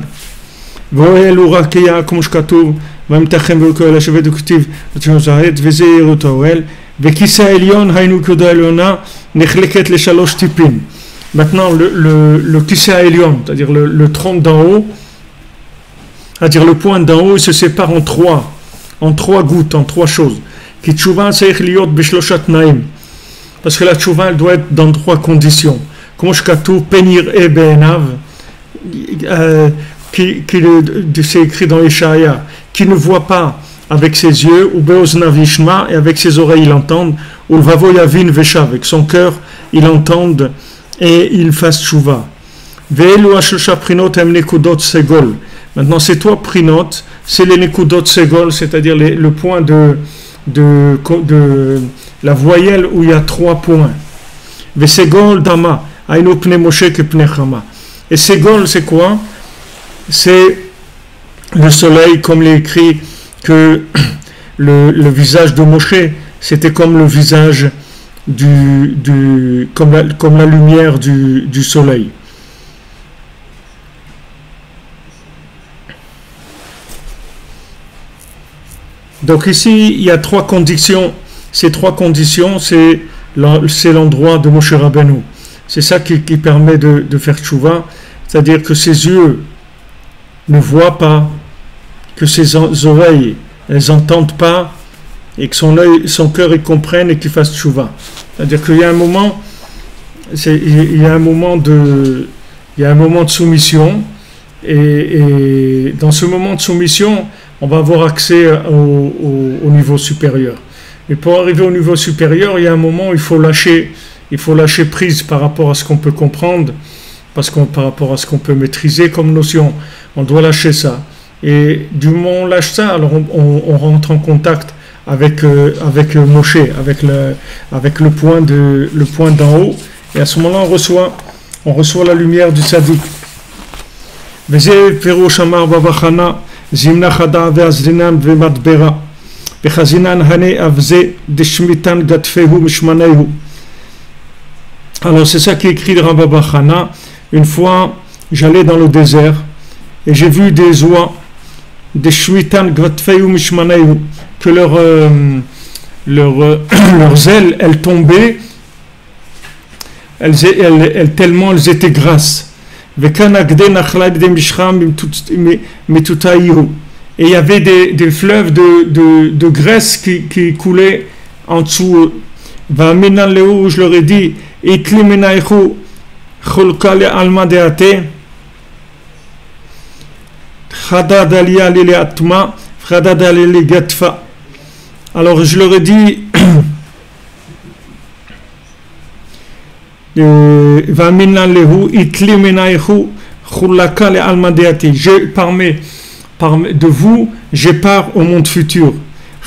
Speaker 1: Vohel urakeya comme shkatuv, v'amtachem v'koel hashevet uktiv, v'tinozaret veze yerut haoel, v'kisa elyon haynu koda elyona nechleket le shalosh tipim. Maintenant, le Kisa Elion, c'est-à-dire le trône d'en haut, c'est-à-dire le point d'en haut, il se sépare en trois gouttes, en trois choses. Ki tchouva seich liot b'shloshat naim. Parce que la tchouva, elle doit être dans 3 conditions. Comme shkatu penir e be'enav, c'est écrit dans Yeshaya, qui ne voit pas avec ses yeux, ou be'oznav yishma, et avec ses oreilles il entend, ou l'vavo yavin vesha, avec son cœur il entend et il fasse tchouva. Ve'elu hashlosh prinot hem nekudot segol. Maintenant, ces trois prinot, c'est les nekudot segol, c'est-à-dire le point de la voyelle où il y a 3 points. Ve'segol dama, ainu pne Moshe ke pne Chama. Et segol, c'est quoi? C'est le soleil, comme il est écrit que le visage de Moshe, c'était comme le visage comme la lumière du soleil. Donc ici, il y a 3 conditions. Ces 3 conditions, c'est l'endroit de Moshe Rabbeinu. C'est ça qui permet de faire tchouva, c'est-à-dire que ses yeux ne voient pas, que ses oreilles elles n'entendent pas, et que son cœur ils comprennent et qu'il fasse tchouva. C'est-à-dire qu'il y a un moment, il y a un moment de soumission, et dans ce moment de soumission, on va avoir accès au niveau supérieur. Et pour arriver au niveau supérieur, il y a un moment où il faut lâcher prise par rapport à ce qu'on peut comprendre, par rapport à ce qu'on peut maîtriser comme notion. On doit lâcher ça. Et du moment où on lâche ça, alors on rentre en contact avec Moshe, avec le point d'en haut, et à ce moment-là on reçoit la lumière du tzaddik. וזה פירוש אמר בבא חנא זימנה חדה ואזרינן ומדברה וחזינן הנה אבזה דשמיתן גדפהו משמנהו. Alors c'est ça qui est écrit dans Baba Chana. Une fois j'allais dans le désert et j'ai vu des oies, des shmitan gvatfeu mishmaneu, que leurs ailes elles tombaient, tellement elles étaient grasses. Et il y avait des fleuves de graisse qui coulaient en dessous. Je leur ai dit, alors je leur ai dit de vous j'ai part au monde futur.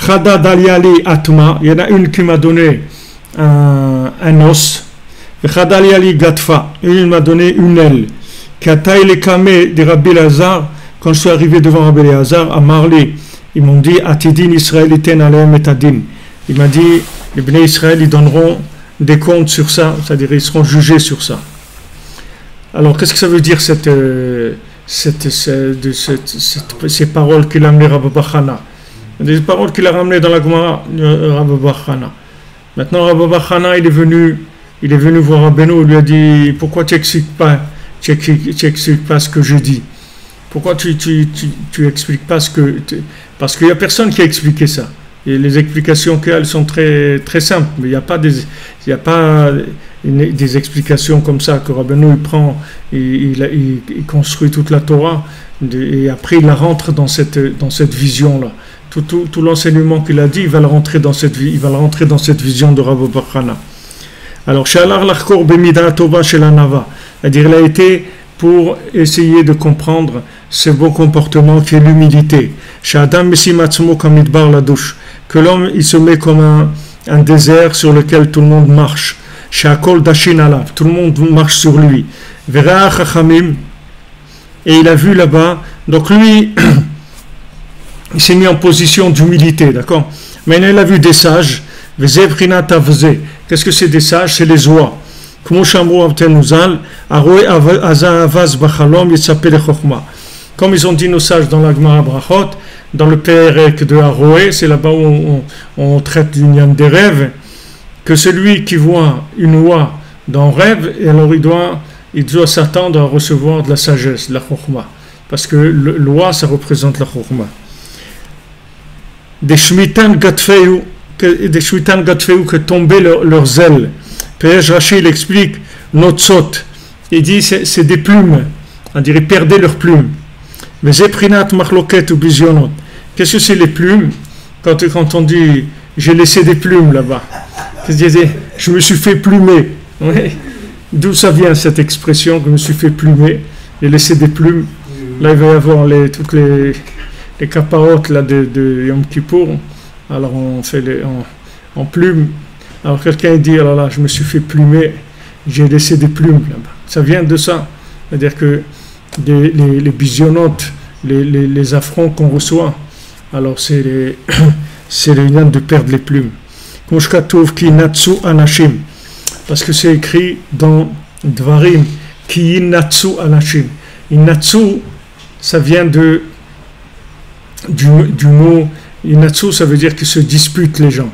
Speaker 1: Il y en a une qui m'a donné un os, une m'a donné une aile. De Rabbi Lazar, quand je suis arrivé devant Rabbi Lazar à Marley, ils m'ont dit Atidin Israël iten aleim et adin. Il m'a dit les Bnei Israël ils donneront des comptes sur ça, c'est-à-dire ils seront jugés sur ça. Alors qu'est-ce que ça veut dire ces paroles qu'il a amenées Rabbi Chana? Des paroles qu'il a ramenées dans la Gemara Rabbi Chana. Maintenant Rabbi Chana il est venu voir Rabbeinu, il lui a dit pourquoi tu n'expliques pas ce que je dis? Pourquoi tu expliques pas ce que... Parce qu'il n'y a personne qui a expliqué ça. Et les explications qu'elles sont très, très simples. Mais il n'y a pas des explications comme ça que Rabbeinu il prend, il construit toute la Torah et après il la rentre dans cette vision-là. Tout l'enseignement qu'il a dit, il va le rentrer dans cette vision de Rabbi Chana. Alors, Shalar l'achkor b'mida tova shel hanava, c'est-à-dire il a été pour essayer de comprendre ce beau comportement qui est l'humilité. Sh'adam mesimatzmo kamidbar la douche, que l'homme il se met comme un désert sur lequel tout le monde marche. Sh'akol dashin alav, tout le monde marche sur lui. Vera chachamim, et il a vu là-bas, donc lui il s'est mis en position d'humilité, d'accord? Maintenant il a vu des sages. Qu'est-ce que c'est des sages? C'est les oies. Comme ils ont dit nos sages dans la Gemara Brachot, dans le Pérek de Aroé, c'est là-bas où on traite l'union des rêves, que celui qui voit une oie dans un rêve, et alors il doit s'attendre à recevoir de la sagesse, de la Chokhma, parce que l'oie ça représente la Chokhma. Des shmitan gatfeu que tombaient leurs ailes. Père Rashi il explique notsot. Il dit c'est des plumes. On dirait perdaient leurs plumes. Mais zeprinat machloket ou bisionot. Qu'est-ce que c'est les plumes? Quand on dit j'ai laissé des plumes là-bas. Je me suis fait plumer. Oui. D'où ça vient cette expression que je me suis fait plumer, j'ai laissé des plumes. Là, il va y avoir toutes les caparotes là, de Yom Kippour. Alors, on fait en plumes. Alors, quelqu'un dit, oh là là, je me suis fait plumer, j'ai laissé des plumes là-bas. Ça vient de ça. C'est-à-dire que les bisionotes, les affronts qu'on reçoit, alors c'est les liens de perdre les plumes. Parce que c'est écrit dans Dvarim, ki inatsu anashim. Inatsu, ça vient du mot inatsu, ça veut dire qu'ils se disputent les gens.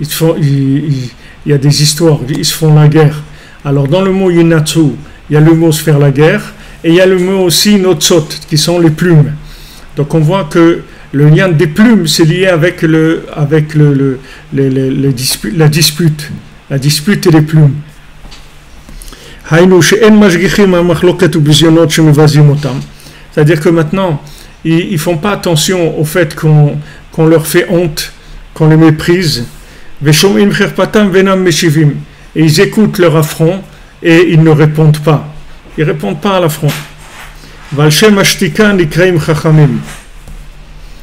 Speaker 1: Il y a des histoires, ils se font la guerre. Alors dans le mot inatsu, il y a le mot se faire la guerre, et il y a le mot aussi notsot, qui sont les plumes. Donc on voit que le lien des plumes, c'est lié avec la dispute et les plumes. C'est-à-dire que maintenant, ils ne font pas attention au fait qu'on leur fait honte, qu'on les méprise. Et ils écoutent leur affront et ils ne répondent pas. Ils ne répondent pas à l'affront.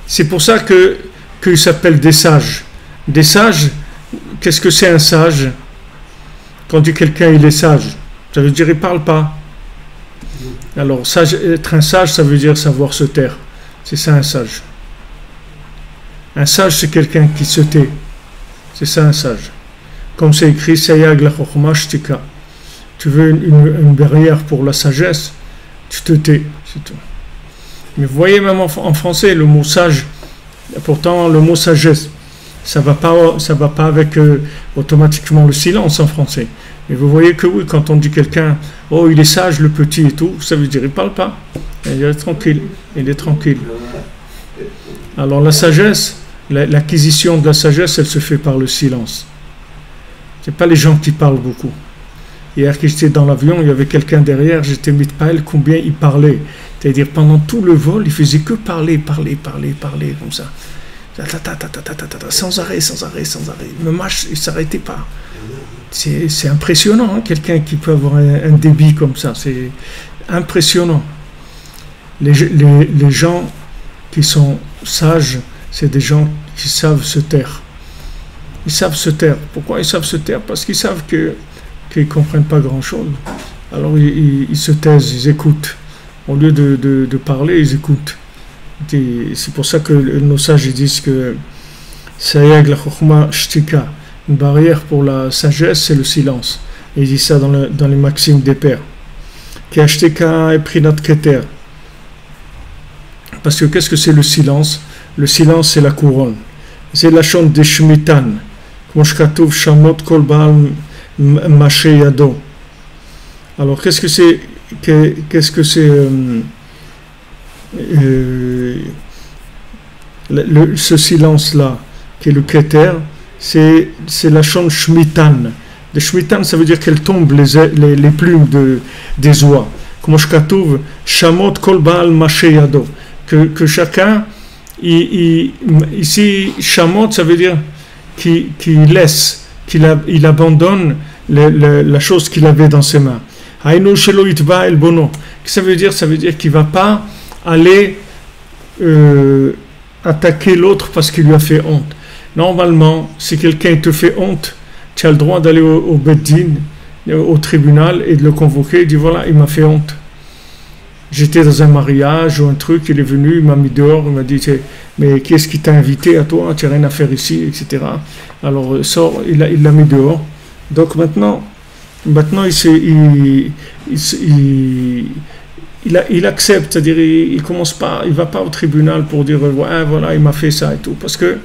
Speaker 1: C'est pour ça qu'ils s'appellent des sages. Des sages, qu'est-ce que c'est un sage? Quand on dit quelqu'un il est sage, ça veut dire il ne parle pas. Alors être un sage, ça veut dire savoir se taire. C'est ça un sage. Un sage, c'est quelqu'un qui se tait. C'est ça un sage. Comme c'est écrit, Sayag la chokhma shtika. Tu veux une barrière pour la sagesse, tu te tais, c'est tout. Mais vous voyez, même en français, le mot sage, pourtant le mot sagesse, ça va pas avec automatiquement le silence en français. Mais vous voyez que oui, quand on dit quelqu'un, oh il est sage le petit et tout, ça veut dire il parle pas, il est tranquille, Alors la sagesse, l'acquisition de la sagesse, elle se fait par le silence. C'est pas les gens qui parlent beaucoup. Hier, quand j'étais dans l'avion, il y avait quelqu'un derrière, j'étais mis pas elle combien il parlait. C'est-à-dire, pendant tout le vol, il faisait que parler, comme ça. Sans arrêt. Le match, il ne s'arrêtait pas. C'est impressionnant, hein, quelqu'un qui peut avoir un débit comme ça. C'est impressionnant. Les gens qui sont sages, c'est des gens qui savent se taire. Ils savent se taire. Pourquoi ils savent se taire? Parce qu'ils savent qu'ils ne comprennent pas grand-chose. Alors ils se taisent, ils écoutent. Au lieu de parler, ils écoutent. C'est pour ça que nos sages ils disent que Sayag la chokhma shtika, une barrière pour la sagesse, c'est le silence. Et ils disent ça dans les maximes des pères. Ki ashtika et prinat keter. Parce que qu'est-ce que c'est le silence? Le silence, c'est la couronne. C'est la chante des shmitan. Moshkatov shamot kol baal maché yado. Alors qu'est-ce que c'est ce silence-là, qui est le keter, c'est la chante shmitan. Le shmitan, ça veut dire qu'elle tombe les plumes des oies. Comme shkatouv, shamot kol baal maché yado. Que chacun, ici, shamot, ça veut dire qu'il laisse, il abandonne la chose qu'il avait dans ses mains. Ça veut dire qu'il ne va pas aller attaquer l'autre parce qu'il lui a fait honte. Normalement, si quelqu'un te fait honte, tu as le droit d'aller au Beddin, au tribunal, et de le convoquer et dire voilà, il m'a fait honte. J'étais dans un mariage ou un truc, il est venu, il m'a mis dehors, il m'a dit mais qui est-ce qui t'a invité à toi, tu n'as rien à faire ici, etc. Alors sort, il l'a mis dehors. Donc maintenant il accepte, c'est-à-dire il commence pas, il va pas au tribunal pour dire ouais, voilà, il m'a fait ça et tout, parce que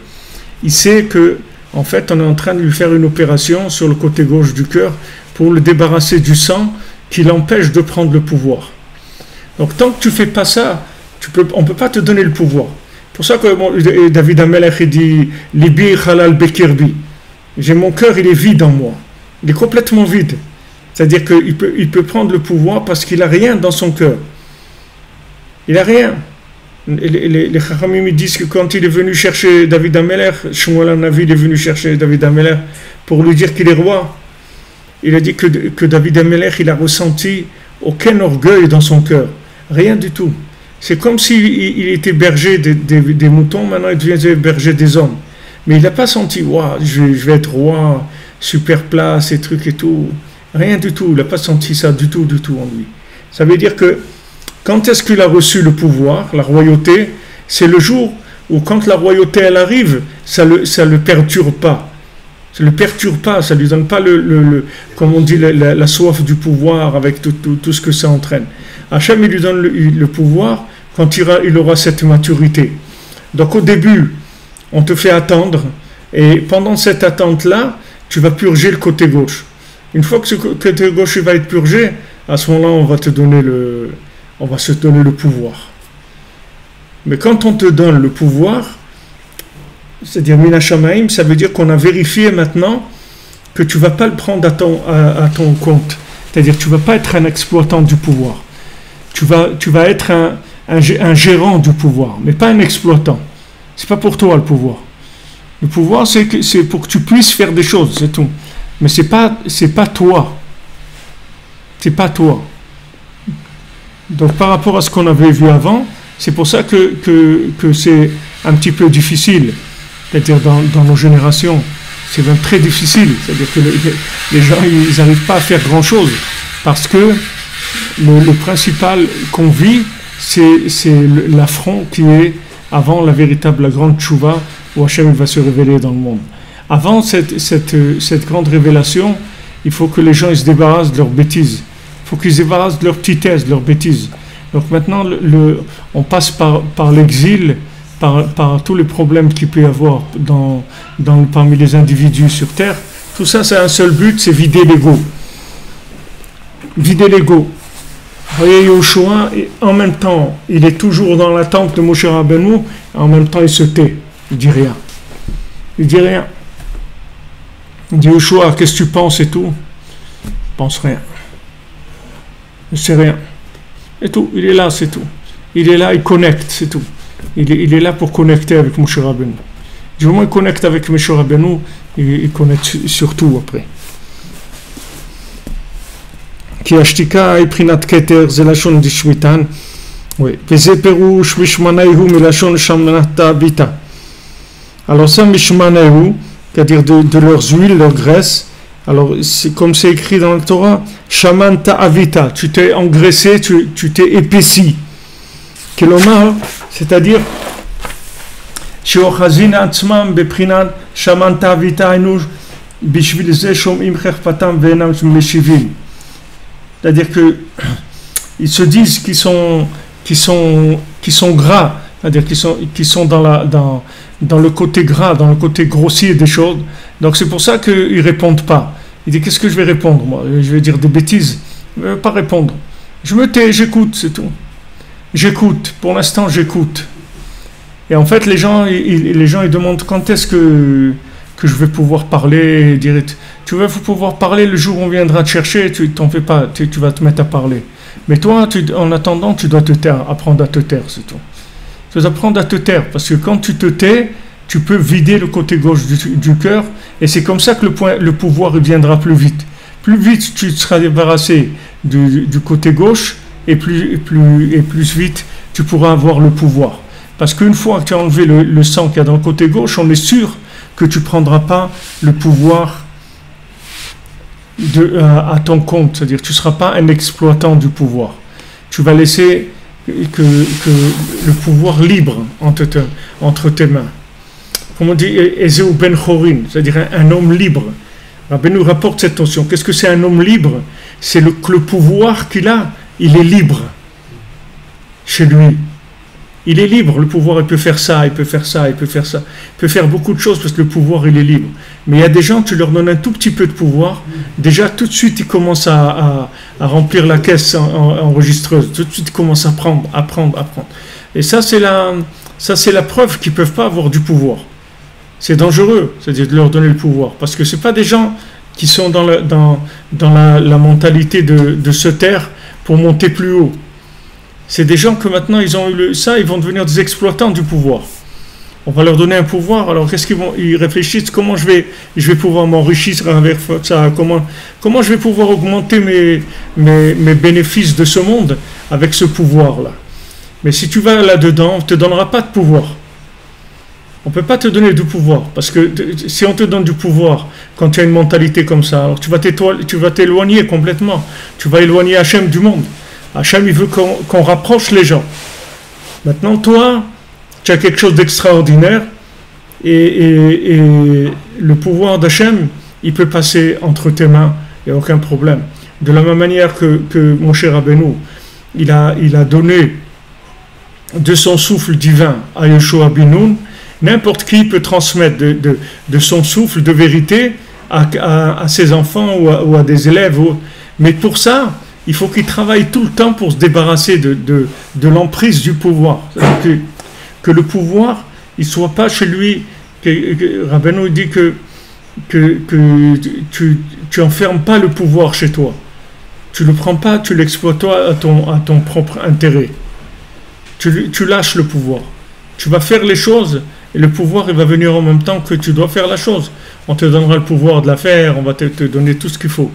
Speaker 1: il sait que en fait on est en train de lui faire une opération sur le côté gauche du cœur pour le débarrasser du sang qui l'empêche de prendre le pouvoir. Donc tant que tu fais pas ça, on peut pas te donner le pouvoir. Pour ça que David Amelech il dit Libi halal bekirbi. J'ai mon cœur, il est vide en moi. Il est complètement vide. C'est-à-dire qu'il peut prendre le pouvoir parce qu'il n'a rien dans son cœur. Il n'a rien. Les Chachamim disent que quand il est venu chercher David Amelech, Shmuel Hanavi est venu chercher David Amelech pour lui dire qu'il est roi. il a dit que David Amelech, il a ressenti aucun orgueil dans son cœur. Rien du tout. C'est comme s'il était berger des moutons, maintenant il devient berger des hommes. Mais il n'a pas senti, waouh, je vais être roi, super place et trucs et tout. Rien du tout. Il n'a pas senti ça du tout en lui. Ça veut dire que quand est-ce qu'il a reçu le pouvoir, la royauté, c'est le jour où quand la royauté elle arrive, ça le perturbe pas. Ça ne le perturbe pas, ça ne lui donne pas comme on dit, la soif du pouvoir avec tout ce que ça entraîne. Hachem, il lui donne le pouvoir quand il aura cette maturité. Donc au début, on te fait attendre, et pendant cette attente-là, tu vas purger le côté gauche. Une fois que ce côté gauche va être purgé, à ce moment-là, on va se donner le pouvoir. Mais quand on te donne le pouvoir, c'est-à-dire Mina Shamaim, ça veut dire qu'on a vérifié maintenant que tu ne vas pas le prendre à ton compte. C'est-à-dire que tu ne vas pas être un exploitant du pouvoir. Tu vas être un gérant du pouvoir, mais pas un exploitant. C'est pas pour toi le pouvoir. Le pouvoir, c'est pour que tu puisses faire des choses, c'est tout. Mais c'est pas toi. C'est pas toi. Donc par rapport à ce qu'on avait vu avant, c'est pour ça que c'est un petit peu difficile. C'est-à-dire dans nos générations, c'est même très difficile. C'est-à-dire que les gens, ils n'arrivent pas à faire grand-chose. Parce que le principal qu'on vit, c'est l'affront qui est avant la grande tchouva où Hachem va se révéler dans le monde. Avant cette grande révélation, il faut que les gens ils se débarrassent de leurs bêtises. Il faut qu'ils se débarrassent de leurs petitesses, de leurs bêtises. Donc maintenant, on passe par l'exil, par tous les problèmes qu'il peut y avoir parmi les individus sur Terre. Tout ça, c'est un seul but, c'est vider l'ego. Vider l'ego. Vous voyez, Yoshua, en même temps, il est toujours dans l'attente de Moshe Rabbeinu, en même temps, il se tait. Il dit rien. Il dit rien. Il dit, Yoshua, qu'est-ce que tu penses et tout? Je pense rien. Je sais rien. Et tout. Il est là, c'est tout. Il est là, il connecte, c'est tout. Il est là pour connecter avec Moshe Rabbeinu. Du moment qu'il connecte avec Moshe Rabbeinu, il connecte surtout après. כי השתיקה היא בחינת כתר, זה לשון דשמיתן, וזה פירוש משמנהו מלשון שמנתה ביתה. Alors ça, mishmanehu, c'est-à-dire de leurs huiles, leurs graisses, alors c'est comme c'est écrit dans le Torah, shamanta avita, tu t'es engraissé, tu t'es épaissi. Kelomar, c'est-à-dire, שאוחזין עצמם בבחינת שמנתה אביתה היינו בשביל זה שומעים חרפתם ואינם משיבים. C'est-à-dire que ils se disent qu'ils sont gras, c'est-à-dire qu'ils sont dans le côté gras, dans le côté grossier des choses. Donc c'est pour ça qu'ils ne répondent pas. Il dit, qu'est-ce que je vais répondre, moi? Je vais dire des bêtises. Je ne vais pas répondre. Je me tais, j'écoute, c'est tout. J'écoute. Pour l'instant, j'écoute. Et en fait, les gens ils demandent quand est-ce que je vais pouvoir parler, dire, tu vas pouvoir parler le jour où on viendra te chercher, tu t'en fais pas, tu vas te mettre à parler. Mais toi, en attendant, tu dois te taire, apprendre à te taire, c'est tout. Tu dois apprendre à te taire, parce que quand tu te tais, tu peux vider le côté gauche du cœur, et c'est comme ça que le pouvoir viendra plus vite. Plus vite tu seras débarrassé du côté gauche, et plus vite tu pourras avoir le pouvoir. Parce qu'une fois que tu as enlevé le sang qu'il y a dans le côté gauche, on est sûr que tu ne prendras pas le pouvoir à ton compte, c'est-à-dire que tu ne seras pas un exploitant du pouvoir. Tu vas laisser que le pouvoir libre entre tes mains. Comme on dit, Ezeu ben Chorin, c'est-à-dire un homme libre. Rabbeinu nous rapporte cette notion. Qu'est-ce que c'est un homme libre? C'est que le pouvoir qu'il a, il est libre chez lui. Il est libre, le pouvoir, il peut faire ça, il peut faire ça, il peut faire ça. Il peut faire beaucoup de choses parce que le pouvoir, il est libre. Mais il y a des gens, tu leur donnes un tout petit peu de pouvoir, déjà tout de suite, ils commencent à remplir la caisse enregistreuse. Tout de suite, ils commencent à prendre. Et ça, c'est la preuve qu'ils ne peuvent pas avoir du pouvoir. C'est dangereux, c'est-à-dire de leur donner le pouvoir. Parce que ce pas des gens qui sont dans la mentalité de se taire pour monter plus haut. C'est des gens que maintenant ils ont eu ça, ils vont devenir des exploitants du pouvoir. On va leur donner un pouvoir. Alors qu'est-ce qu'ils vont? Ils réfléchissent comment je vais pouvoir m'enrichir avec ça. Comment je vais pouvoir augmenter mes bénéfices de ce monde avec ce pouvoir-là. Mais si tu vas là-dedans, on ne te donnera pas de pouvoir. On ne peut pas te donner du pouvoir. Parce que si on te donne du pouvoir, quand tu as une mentalité comme ça, alors tu vas t'éloigner complètement. Tu vas éloigner Hachem du monde. Hachem, il veut qu'on rapproche les gens. Maintenant, toi, tu as quelque chose d'extraordinaire et le pouvoir d'Hachem, il peut passer entre tes mains, il n'y a aucun problème. De la même manière que mon cher Rabbeinu, il a donné de son souffle divin à Yeshua bin Nun, n'importe qui peut transmettre de son souffle de vérité à ses enfants ou à des élèves. Mais pour ça, il faut qu'il travaille tout le temps pour se débarrasser de l'emprise du pouvoir. C'est-à-dire que le pouvoir, il ne soit pas chez lui. Rabbeinu dit que tu enfermes pas le pouvoir chez toi. Tu le prends pas, tu l'exploites à ton propre intérêt. Tu lâches le pouvoir. Tu vas faire les choses et le pouvoir, il va venir en même temps que tu dois faire la chose. On te donnera le pouvoir de la faire, on va te donner tout ce qu'il faut.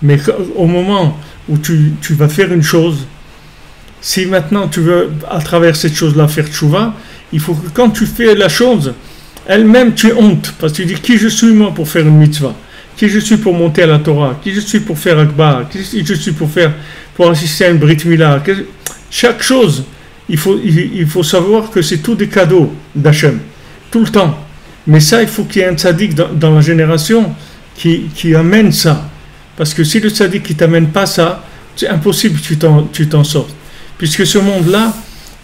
Speaker 1: Mais au moment où tu vas faire une chose, si maintenant tu veux, à travers cette chose-là, faire tchouva, il faut que quand tu fais la chose, elle-même, tu es honte. Parce que tu dis, qui je suis moi pour faire une mitzvah? Qui je suis pour monter à la Torah? Qui je suis pour faire Akbar? Qui je suis pour assister à une Brit Mila? Chaque chose, il faut savoir que c'est tout des cadeaux d'Hachem. Tout le temps. Mais ça, il faut qu'il y ait un tzaddik dans la génération qui amène ça. Parce que si le tzaddik qui t'amène pas ça, c'est impossible que tu t'en sortes. Puisque ce monde-là,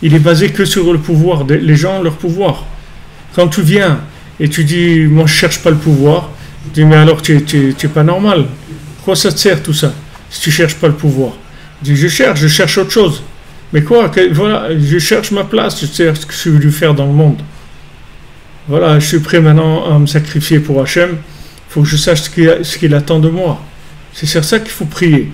Speaker 1: il est basé que sur le pouvoir, les gens, leur pouvoir. Quand tu viens et tu dis, moi je cherche pas le pouvoir, tu dis, mais alors tu es pas normal. Quoi ça te sert tout ça, si tu cherches pas le pouvoir? Tu dis, je cherche autre chose. Mais quoi, voilà, je cherche ma place, je sais ce que je veux faire dans le monde. Voilà, je suis prêt maintenant à me sacrifier pour Hachem. Il faut que je sache ce qu'il attend de moi. C'est sur ça qu'il faut prier.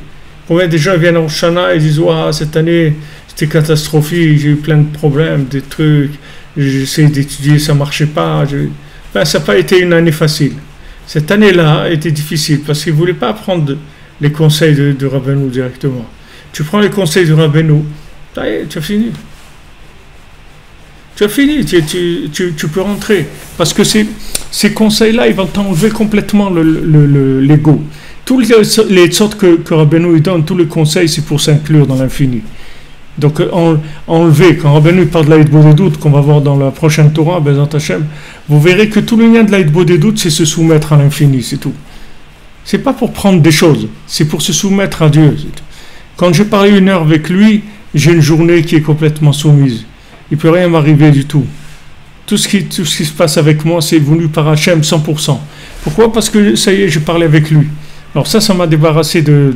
Speaker 1: Combien de gens viennent en Shana et disent, ouah, cette année c'était catastrophique, j'ai eu plein de problèmes, des trucs, j'ai essayé d'étudier, ça ne marchait pas. Ça n'a pas été une année facile. Cette année-là a été difficile parce qu'il ne voulait pas prendre les conseils de Rabbeinu directement. Tu prends les conseils de Rabbeinu, ça y est, tu as fini. Tu as fini, tu peux rentrer. Parce que ces conseils-là, ils vont t'enlever complètement l'ego. Toutes les sortes que Rabbeinu donne, tous les conseils, c'est pour s'inclure dans l'infini. Donc, enlever, quand Rabbeinu parle de l'Aïd Bodedut, qu'on va voir dans la prochaine Torah, Bezat Hashem, vous verrez que tout le lien de l'Aïd Bodedut, c'est se soumettre à l'infini, c'est tout. C'est pas pour prendre des choses, c'est pour se soumettre à Dieu. Quand j'ai parlé 1 heure avec lui, j'ai une journée qui est complètement soumise. Il ne peut rien m'arriver du tout. Tout ce qui se passe avec moi, c'est voulu par Hachem 100%. Pourquoi? Parce que ça y est, j'ai parlé avec lui. Alors ça m'a débarrassé de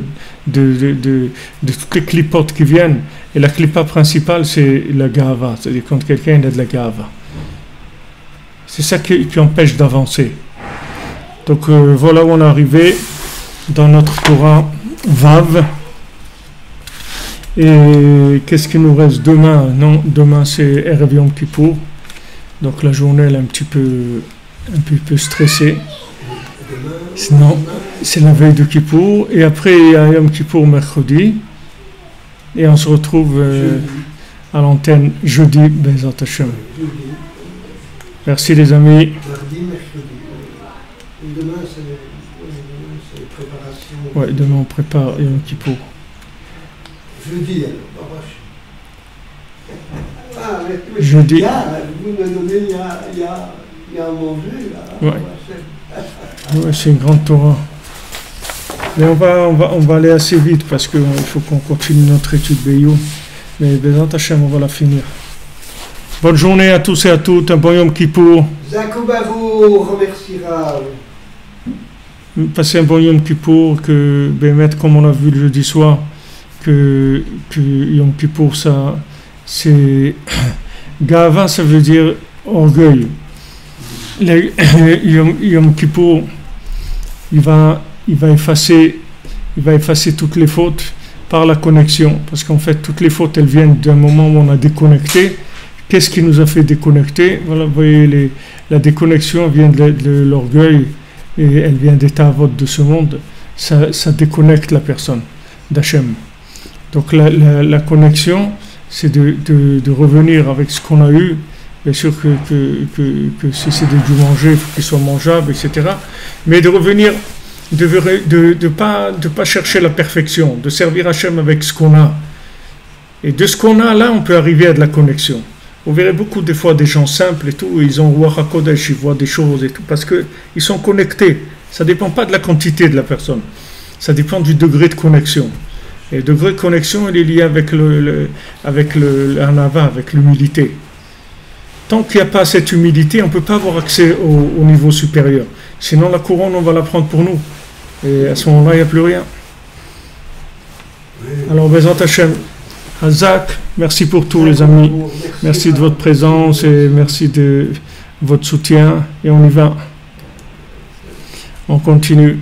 Speaker 1: toutes les clipotes qui viennent. Et la clipa principale, c'est la gava. C'est-à-dire quand quelqu'un a de la gava. C'est ça qui empêche d'avancer. Donc voilà où on est arrivé dans notre Torah Vav. Et qu'est-ce qu'il nous reste demain? Non, demain c'est Erev Yom Kippour. Donc la journée elle est un petit peu stressée. Sinon, c'est la veille de Kippour. Et après, il y a Yom Kippour mercredi. Et on se retrouve à l'antenne jeudi, Bezat Hashem. Merci les amis.
Speaker 2: Mardi, mercredi. Demain, c'est les préparations.
Speaker 1: Ouais, demain on prépare Yom Kippour.
Speaker 2: Jeudi, alors. Mais
Speaker 1: jeudi.
Speaker 2: Vous me donnez, il y a à manger, là.
Speaker 1: Ouais, c'est une grande Torah. Mais on va aller assez vite parce qu'il faut qu'on continue notre étude Beyo. Mais Bezat Hashem, on va la finir. Bonne journée à tous et à toutes. Un bon Yom Kippour.
Speaker 2: Jacoba vous remerciera.
Speaker 1: Passez un bon Yom Kippour. Que Bémet, comme on a vu le jeudi soir, que Yom Kippour, ça, c'est. Gava, ça veut dire orgueil. Yom Kippour, il va effacer toutes les fautes par la connexion, parce qu'en fait toutes les fautes elles viennent d'un moment où on a déconnecté, Qu'est-ce qui nous a fait déconnecter? Voilà, vous voyez, la déconnexion vient de l'orgueil et elle vient des tavot de ce monde. Ça déconnecte la personne d'Hachem. Donc la connexion, c'est de revenir avec ce qu'on a eu. Bien sûr que si c'est du manger, il faut qu'il soit mangeable, etc. Mais de revenir, de pas chercher la perfection, de servir Hachem avec ce qu'on a. Et de ce qu'on a là, on peut arriver à de la connexion. Vous verrez beaucoup des fois des gens simples et tout, ils ont Ruach HaKodesh, ils voient des choses et tout, parce qu'ils sont connectés. Ça ne dépend pas de la quantité de la personne, ça dépend du degré de connexion. Et le degré de connexion, il est lié avec l'anava, avec l'humilité. Tant qu'il n'y a pas cette humilité, on ne peut pas avoir accès au niveau supérieur. Sinon la couronne, on va la prendre pour nous. Et à ce moment-là, il n'y a plus rien. Alors, Bezat Hashem, Hazak, merci pour tout les amis. Merci de votre présence et merci de votre soutien. Et on y va. On continue.